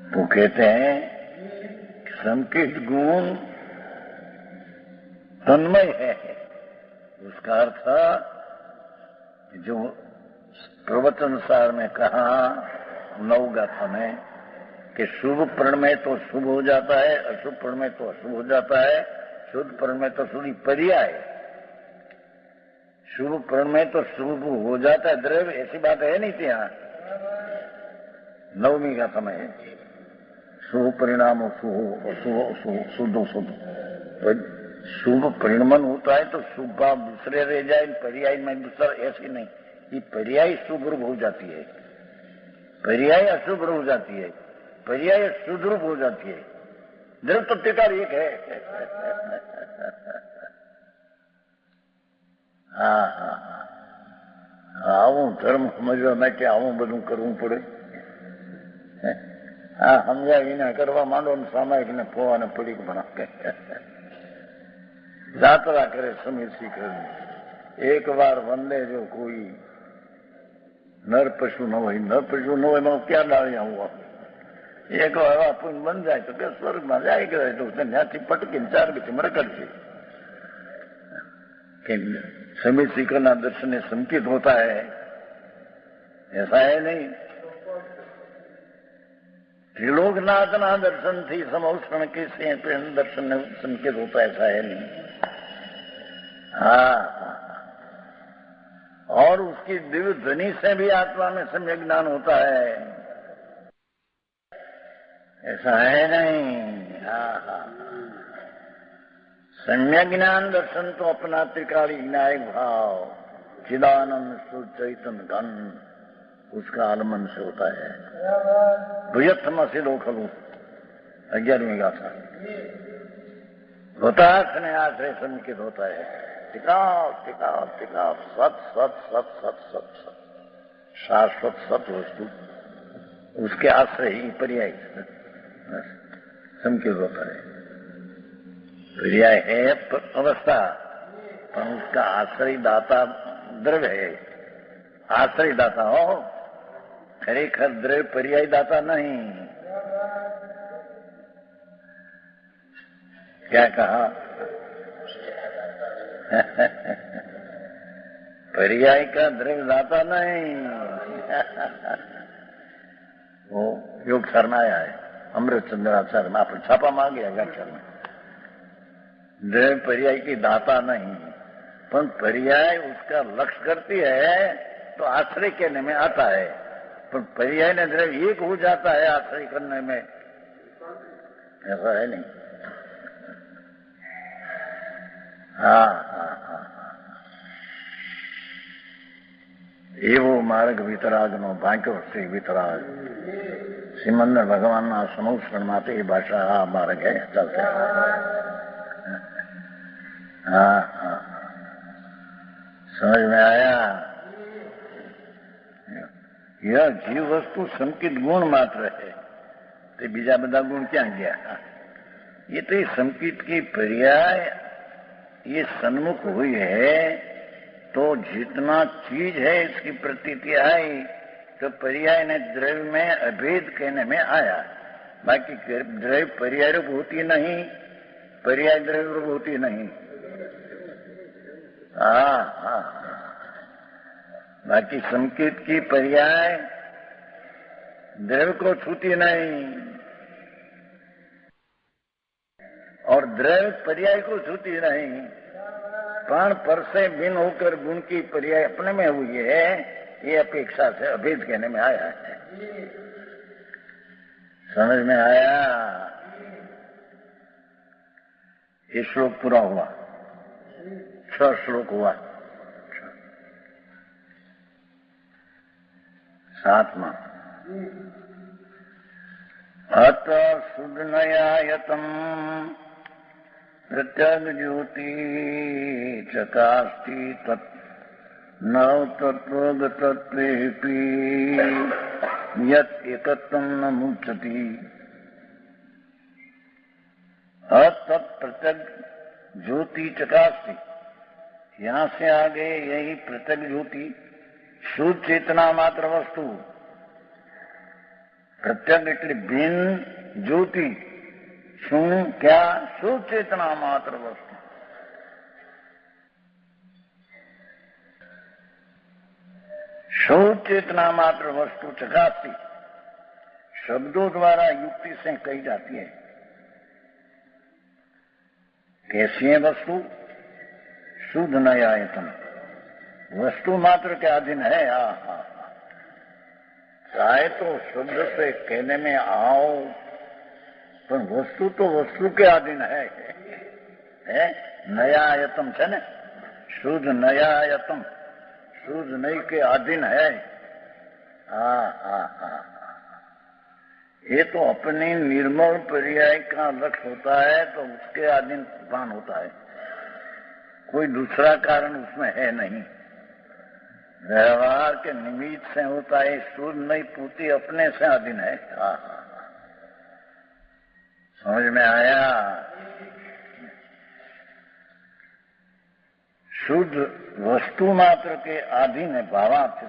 तो कहते हैं संकेत गुण तन्मय है। उसका अर्थ जो प्रवचन सार में कहा नवगाथा में कि शुभ प्रणमय तो शुभ हो जाता है, अशुभ प्रणमय तो अशुभ हो जाता है, शुद्ध प्रणमय तो शुद्ध पर्याय। शुभ प्रणमय तो शुभ हो जाता है द्रव्य, ऐसी बात है नहीं थी। यहाँ नवमी का समय शुभ परिणाम शुद्ध शुद्ध तो शुभ परिणमन होता है तो शुभ दूसरे रह जाए, पर्याय में दूसरा ऐसी नहीं। ये पर्याय शुभ रूप हो जाती है, पर्याय अशुभ रूप हो जाती है, पर्याय शुद्ध रूप हो जाती है। द्रव्य तो टिकार एक है। हाँ हाँ આવું ધર્મ સમજવા માટે આવું બધું કરવું પડે। હા સમજ્યા વિના કરવા માંડો ને સામાયિક ને ફોવાને પડીક બનાવે જાત્રા કરે સમીર શિખર। એક વાર વંદે જો કોઈ નર પશુ ન હોય, નર પશુ ન હોય એમાં ક્યાં ડાળી આવું? એક વાર આપણને બન જાય તો કે સ્વર્ગમાં જાય ગયા તો ત્યાંથી પટકીને ચાર ગતિ મરકડશે। समीर शिखर ना दर्शन ने संकेत होता है, ऐसा है नहीं। त्रिलोकनाथ ना दर्शन थी समौषण के से दर्शन ने संकेत होता है, ऐसा है नहीं। हाँ और उसकी दिव्य ध्वनि से भी आत्मा में सम्यक ज्ञान होता है, ऐसा है नहीं। हाँ हाँ सम्यक ज्ञान दर्शन तो अपना त्रिकाली विनायक भाव चिदानंद शुद्ध चैतन्य घन, उसका आलमन से होता है। भुजत्थमसिलो खलु 11वीं गाथा। होतार्थ ने आश्रय संकित होता है। टिकाव टिकाव टिकाव सत सत सत सत सत सत शाश्वत सत वस्तु, उसके आश्रय ही पर्याय संकित होता है। पर्याय है अवस्था, पर उसका आश्रय दाता द्रव्य है। आश्रय दाता हो, खरेखर द्रव्य पर्याय दाता नहीं। क्या कहा? पर्याय का द्रव्य दाता नहीं। वो योग सर में आया है, अमृत चंद्राचार्य में, आपने छापा मांग गया व्याख्यान में। द्रव्य पर्याय की दाता नहीं, पर पर्याय उसका लक्ष्य करती है तो आश्रय करने में आता है। पर पर्याय ने द्रव्य एक हो जाता है आश्रय करने में, ऐसा है नहीं। हाँ, એવો માર્ગ વિતરાગનો ભાગ્યો શ્રી વિતરાગ સિમંદર ભગવાનના સમૌષણ માટે એ ભાષા આ માર્ગ है चलते। हाँ, समझ में आया? यह जीव वस्तु संकित गुण मात्र है, तो बीजा बदा गुण क्या गया? ये तो संकित की पर्याय ये सन्मुख हुई है, तो जितना चीज है इसकी प्रतीति आई, तो पर्याय ने द्रव्य में अभेद कहने में आया। बाकी द्रव्य पर्याय रूप होती नहीं, पर्याय द्रव्य रूप होती नहीं। हाँ, बाकी संकेत की पर्याय द्रव्य को छूती नहीं, और द्रव्य पर्याय को छूती नहीं। प्राण पर से भिन्न होकर गुण की पर्याय अपने में हुई है, ये अपेक्षा से अभेद कहने में आया है। समझ में आया? ये श्लोक पूरा हुआ, 6 श्लोक हुआ। 7वां अत सुदनयायतम प्रत्यग ज्योति चकास्ति तत् नव तत्वगतत्वेऽपि यत् एकत्वं न मुच्यति। तत् प्रत्यग ज्योति चकास्ति, यहां से आगे यही प्रत्यग ज्योति शुद्ध चेतना मात्र वस्तु। प्रत्यग એટલે भिन्न ज्योति, શું क्या? શુદ્ધ ચેતના માત્ર વસ્તુ। शुद्ध चेतना मात्र वस्तु चकाती शब्दों द्वारा युक्ति से कही जाती है। कैसी है वस्तु? शुद्ध नयायतन, वस्तु मात्र के अधीन है। चाहे तो शब्द से कहने में आओ, पर वस्तु तो वस्तु के अधीन है। नयायतम है ना, शुद्ध नयायतम, शुद्ध नई के अधीन है। ये तो अपने निर्मल पर्याय का लक्ष्य होता है, तो उसके अधीन भान होता है, कोई दूसरा कारण उसमें है नहीं। व्यवहार के निमित्त से होता है। शुद्ध नई पूर्ति अपने से अधीन है। समझ में आया? शुद्ध वस्तु मात्र के अधीन है, भावार्थ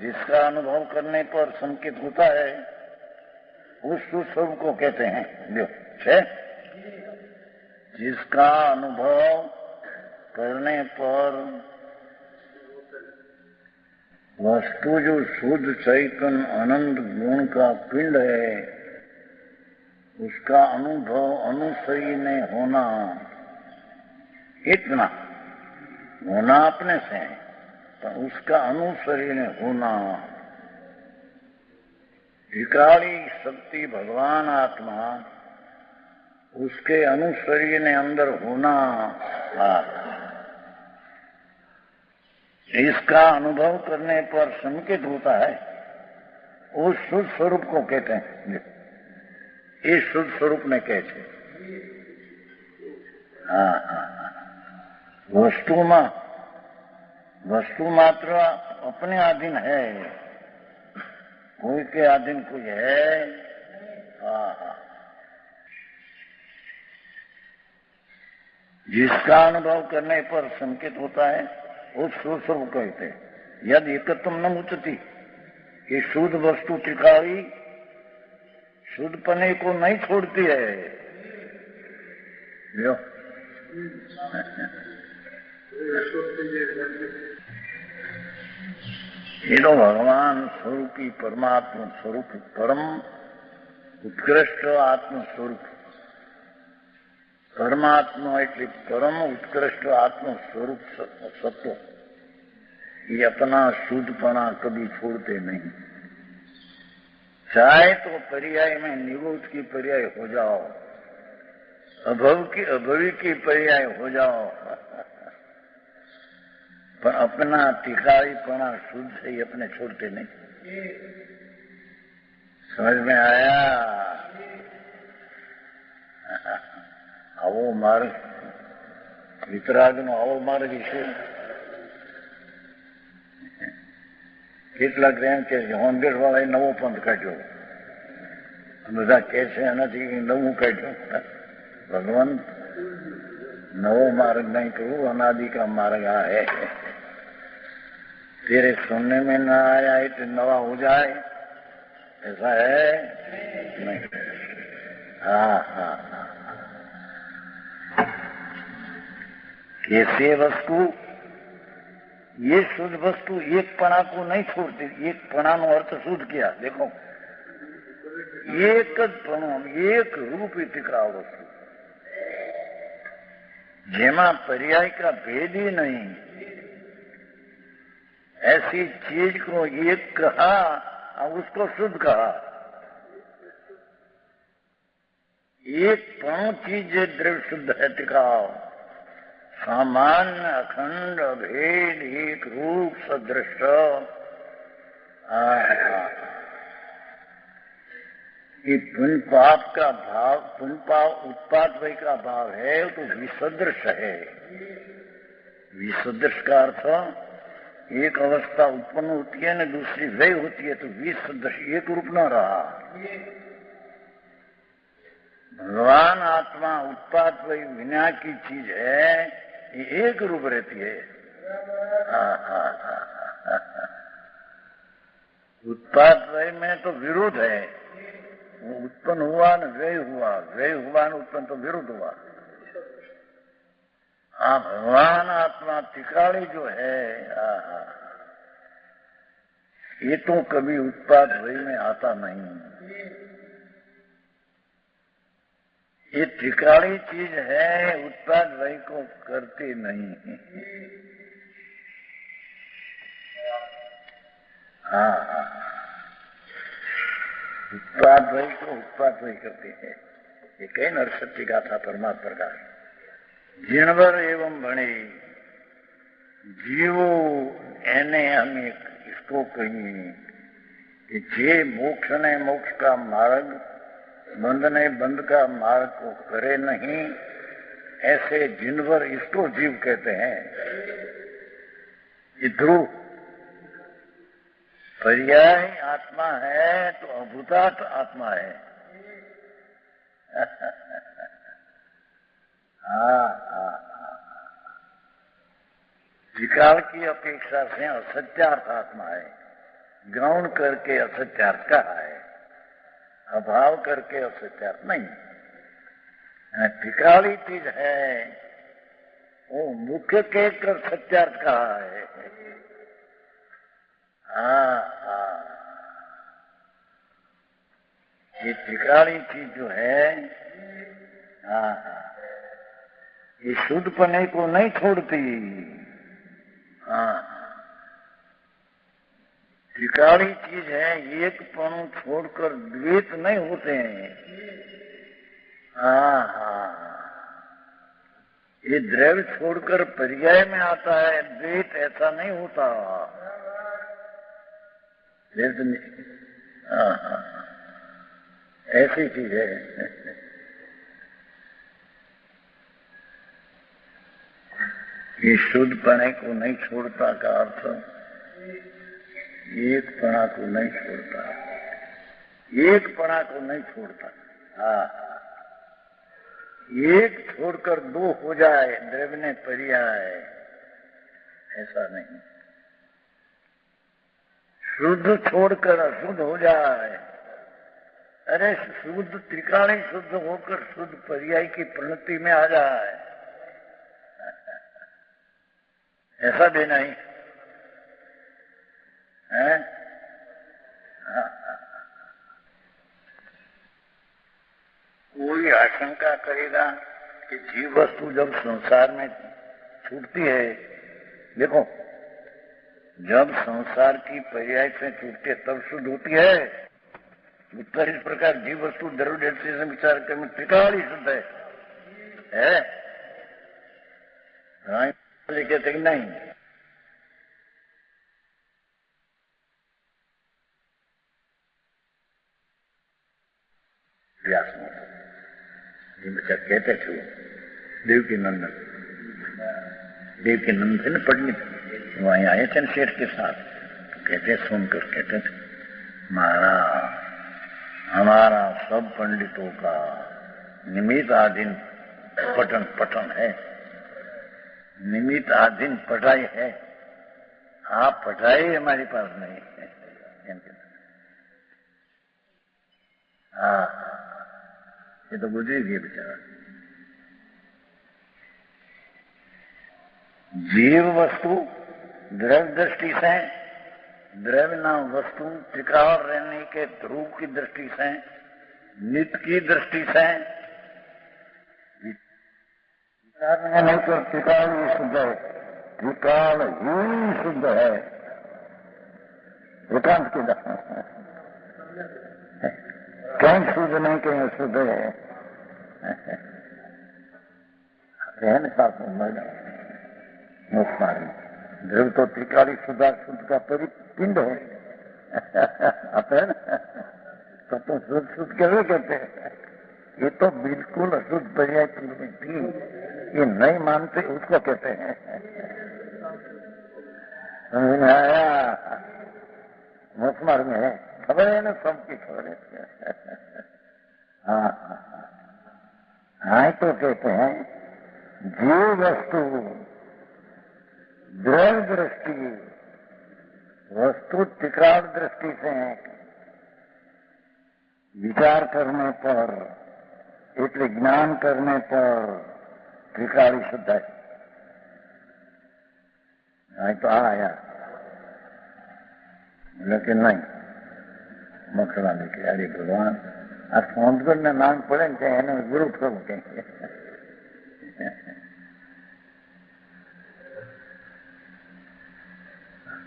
जिसका अनुभव करने पर संकेत होता है, उस शुद्ध स्वरूप को कहते हैं। जिसका अनुभव करने पर वस्तु जो शुद्ध चैतन्य अनंत गुण का पिंड है, उसका अनुभव अनुसरी ने होना, इतना होना अपने से है, तो उसका अनुसरी ने होना, विकाली शक्ति भगवान आत्मा, उसके अनुसरी ने अंदर होना, इसका अनुभव करने पर संकेत होता है, वो शुद्ध स्वरूप को कहते हैं। ये शुद्ध स्वरूप ने कहे छे। हाँ हाँ, वस्तु मात्र अपने अधीन है, कोई के अधीन कोई है। हाँ हाँ, जिसका अनुभव करने पर संकेत होता है वो शुद्ध स्वरूप कहते हैं। यद एकत्वम न मुचती, ये शुद्ध वस्तु टिकावी शुद्धपने को नहीं छोड़ती है। जो ये तो भगवान स्वरूपी परमात्मा स्वरूप, परम उत्कृष्ट आत्म स्वरूप परमात्मा એટલે परम उत्कृष्ट आत्म स्वरूप सत्व, ये अपना शुद्धपना कभी छोड़ते नहीं। चाहे तो पर्याय में निरोध की पर्याय हो जाओ, अभवी की पर्याय हो जाओ, पर अपना टिकाईपना शुद्ध से ही अपने छोड़ते नहीं। समझ में आया? આવો માર્ગ વિતરાગનો આવો માર્ગ છે। કેટલાક એમ કે હોંડેડ વાળાએ નવો પંથ કાઢ્યો, બધા કે છે એનાથી નવું કાઢ્યું। ભગવાન नवो मार्ग नहीं करूँ, अनादि का मार्ग है। तेरे सुनने में न आया है तो नवा हो जाए, ऐसा है नहीं। हाँ हाँ, कैसे वस्तु, ये शुद्ध वस्तु एक पणा को नहीं छोड़ती। एक पणा नो अर्थ शुद्ध किया, देखो एक पणो, एक रूप टिका वस्तु, जेमा पर्याय का भेद ही नहीं, ऐसी चीज को एक कहा और उसको शुद्ध कहा। एक पणो चीज द्रव्य शुद्ध है टिकाओ, सामान्य अखंड अभेद एक रूप सदृश। ये पुण्य पाप का भाव, पुण्य पाप उत्पाद वही का भाव है तो विसदृश है। विसदृश का अर्थ एक अवस्था उत्पन्न होती है न दूसरी वही होती है, तो विसदृश एक रूप न रहा। भगवान आत्मा उत्पाद वही विना की चीज है, ये एक रूप रहती है। उत्पाद वही में तो विरोध है, वो उत्पन्न हुआ न व्यय हुआ, व्यय हुआ न उत्पन्न, तो विरुद्ध हुआ। हाँ, भगवान आत्मा टिकाड़ी जो है, ये तो कभी उत्पाद वही में आता नहीं। ये टिकाड़ी चीज है, उत्पाद वही को करती नहीं। हाँ, उत्पाद वही को उत्पाद वही करते हैं। ये कई नरसत्य गाथा परमात्मा प्रकाश जीणवर एवं भणे जीवो एने हम इसको कहिए कि जे मोक्ष ने मोक्ष का मार्ग, बंध ने बंध का मार्ग को करे नहीं, ऐसे जिनवर इसको जीव कहते हैं। ये ध्रुव पर्याय आत्मा है तो अभूतार्थ आत्मा है। विकाल की अपेक्षा से असत्यार्थ आत्मा है, गौण करके असत्यार्थ कहा है, अभाव करके असत्यार्थ नहीं। विकाली चीज है वो मुख्य कहकर सत्यार्थ कहा है। ये टिकाड़ी चीज जो है, ये शुद्धपने को नहीं छोड़ती। टिकाड़ी चीज है, एक पणु छोड़कर द्वैत नहीं होते हैं। ये द्रव्य छोड़कर पर्याय में आता है, द्वैत ऐसा नहीं होता। ऐसी चीज है। ये शुद्धपणे को नहीं छोड़ता का अर्थ एकपणा को नहीं छोड़ता, एकपणा को नहीं छोड़ता। हाँ, एक छोड़कर दो हो जाए, द्रव्य ने पर्याय, ऐसा नहीं। शुद्ध छोड़कर अशुद्ध हो जाए, अरे शुद्ध त्रिकाणी शुद्ध होकर शुद्ध पर्याय की परिणति में आ जाए, ऐसा भी नहीं है। कोई आशंका करेगा कि जीव वस्तु जब संसार में छूटती है, देखो जब संसार की पर्याय से छूटती है तब शुद्ध होती है। उत्तर इस प्रकार जीव वस्तु द्रव्य से विचार करने त्रिकाल ही शुद्ध है? कहते नहीं। व्यास ये बच्चा कहते थे देवकी नंदन, देवकी नंदन पंडित वहीं आए थे शेठ के साथ, तो कहते सुनकर कहते थे महाराज हमारा सब पंडितों का निमित्ताधीन पठन है, निमित्ताधीन पढ़ाई है, आप पढ़ाई हमारे पास नहीं है। हाँ, ये तो गुजरी गई बेचारा। जीव वस्तु द्रव्य दृष्टि से, द्रव्य नाम वस्तु त्रिकाल रहने के ध्रुव की दृष्टि से, नित्य की दृष्टि से विचार नहीं तो त्रिकाल ही शुद्ध है, त्रिकाल ही शुद्ध है। एकांत के कहीं शुद्ध नहीं, कहीं अशुद्ध है। रहने साथ ध्रुव तो त्रिकाली शुद्ध का परिपिंड है। आता है ना, तो शुद्ध शुद्ध कैसे कहते हैं? ये तो बिल्कुल अशुद्ध पर्याय थी, ये नहीं मानते उसको कहते हैं। समझ में आया? मुस्मार में है, खबर है ना, सबकी खबर है। हाँ, तो कहते हैं जीव वस्तु द्रव्य दृष्टि, वस्तु त्रिकाल दृष्टि से विचार करने पर, इसलिए ज्ञान करने पर त्रिकाली शुद्ध है। तो आया, लेकिन नहीं मखड़ा लेके अरे भगवान आ संस्कृत ने नाम पड़े ने गुरु प्रभु कहेंगे।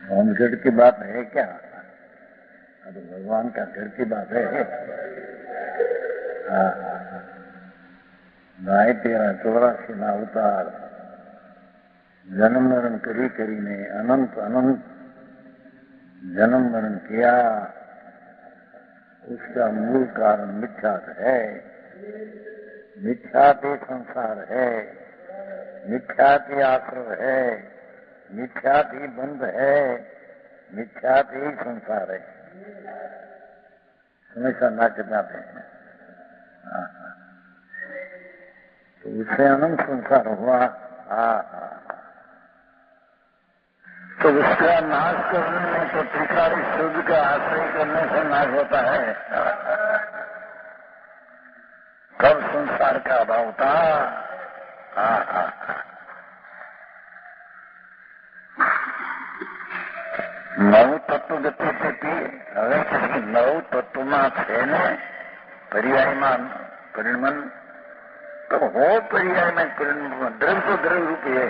संस्कृत की बात है क्या? अब भगवान का घर की बात है। भाई 1384 ना अवतार जन्म मरण करी ने अनंत अनंत जन्म मरण किया, उसका मूल कारण मिथ्यात है। मिथ्यात ही संसार है, मिथ्यात ही आश्रय है, मिथ्यात ही बंध है, मिथ्यात ही संसार है। हमेशा नाच जाते हैं। तो उससे अनंत संसार हुआ। तो उसका नाश करने में तो त्रिकाली शुद्ध का आश्रय करने से नाश होता है। कब संसार का अभाव था? नव तत्व गति थी। હવે નવ તત્વમાં છે ને પર્યાયમાં પરિણમન, તો હો પર્યાયમાં પરિણમન દ્રવ્ય તો દ્રવ્ય રૂપ है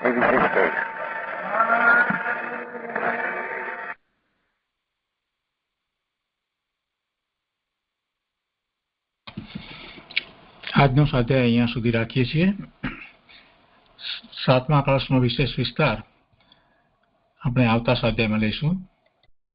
ये विशेष कहेगा। આજનો સ્વાધ્યાય અહીંયા સુધી રાખીએ છીએ। 7મા ક્લાસનો વિશેષ વિસ્તાર આપણે આવતા સ્વાધ્યાયમાં લઈશું.